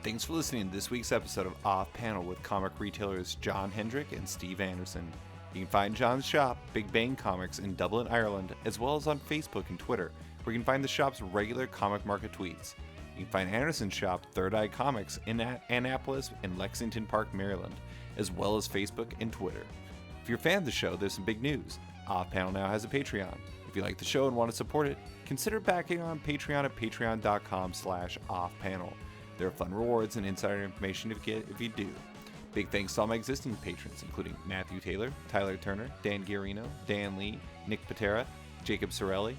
Thanks for listening to this week's episode of Off Panel with comic retailers John Hendrick and Steve Anderson. You can find John's shop, Big Bang Comics, in Dublin, Ireland, as well as on Facebook and Twitter, where you can find the shop's regular comic market tweets. You can find Anderson's shop, Third Eye Comics, in Annapolis and Lexington Park, Maryland, as well as Facebook and Twitter. If you're a fan of the show, there's some big news. Off Panel now has a Patreon. If you like the show and want to support it, consider backing on Patreon at patreon.com/offpanel. There are fun rewards and insider information to get if you do. Big thanks to all my existing patrons, including Matthew Taylor, Tyler Turner, Dan Guarino, Dan Lee, Nick Patera, Jacob Sorelli,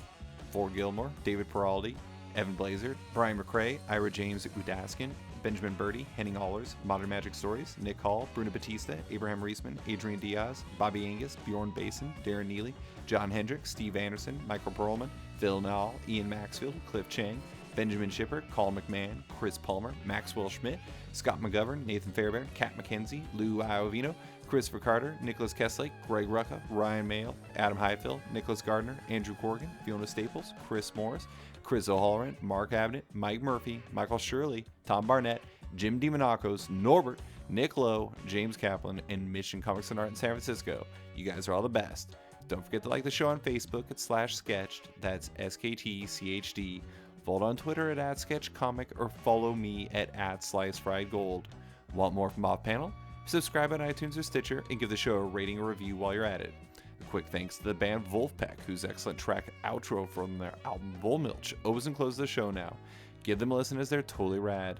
Ford Gilmore, David Peraldi, Evan Blazer, Brian McRae, Ira James Udaskin, Benjamin Birdie, Henning Allers, Modern Magic Stories, Nick Hall, Bruno Batista, Abraham Reisman, Adrian Diaz, Bobby Angus, Bjorn Basin, Darren Neely, John Hendrick, Steve Anderson, Michael Perlman, Phil Nall, Ian Maxfield, Cliff Chang, Benjamin Shipper, Colin McMahon, Chris Palmer, Maxwell Schmidt, Scott McGovern, Nathan Fairbairn, Kat McKenzie, Lou Iovino, Christopher Carter, Nicholas Kesslake, Greg Rucka, Ryan Mayle, Adam Highfield, Nicholas Gardner, Andrew Corrigan, Fiona Staples, Chris Morris, Chris O'Halloran, Mark Abbott, Mike Murphy, Michael Shirley, Tom Barnett, Jim DiMonacos, Norbert, Nick Lowe, James Kaplan, and Mission Comics and Art in San Francisco. You guys are all the best. Don't forget to like the show on Facebook at /sketched. That's SKTCHD. Follow on Twitter at @sketchcomic or follow me at @slicefriedgold. Want more from Off Panel? Subscribe on iTunes or Stitcher and give the show a rating or review while you're at it. A quick thanks to the band Wolfpack, whose excellent track outro from their album Bullmilch opens and closes the show now. Give them a listen as they're totally rad.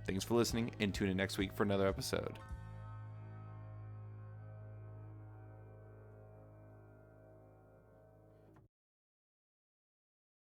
Thanks for listening and tune in next week for another episode.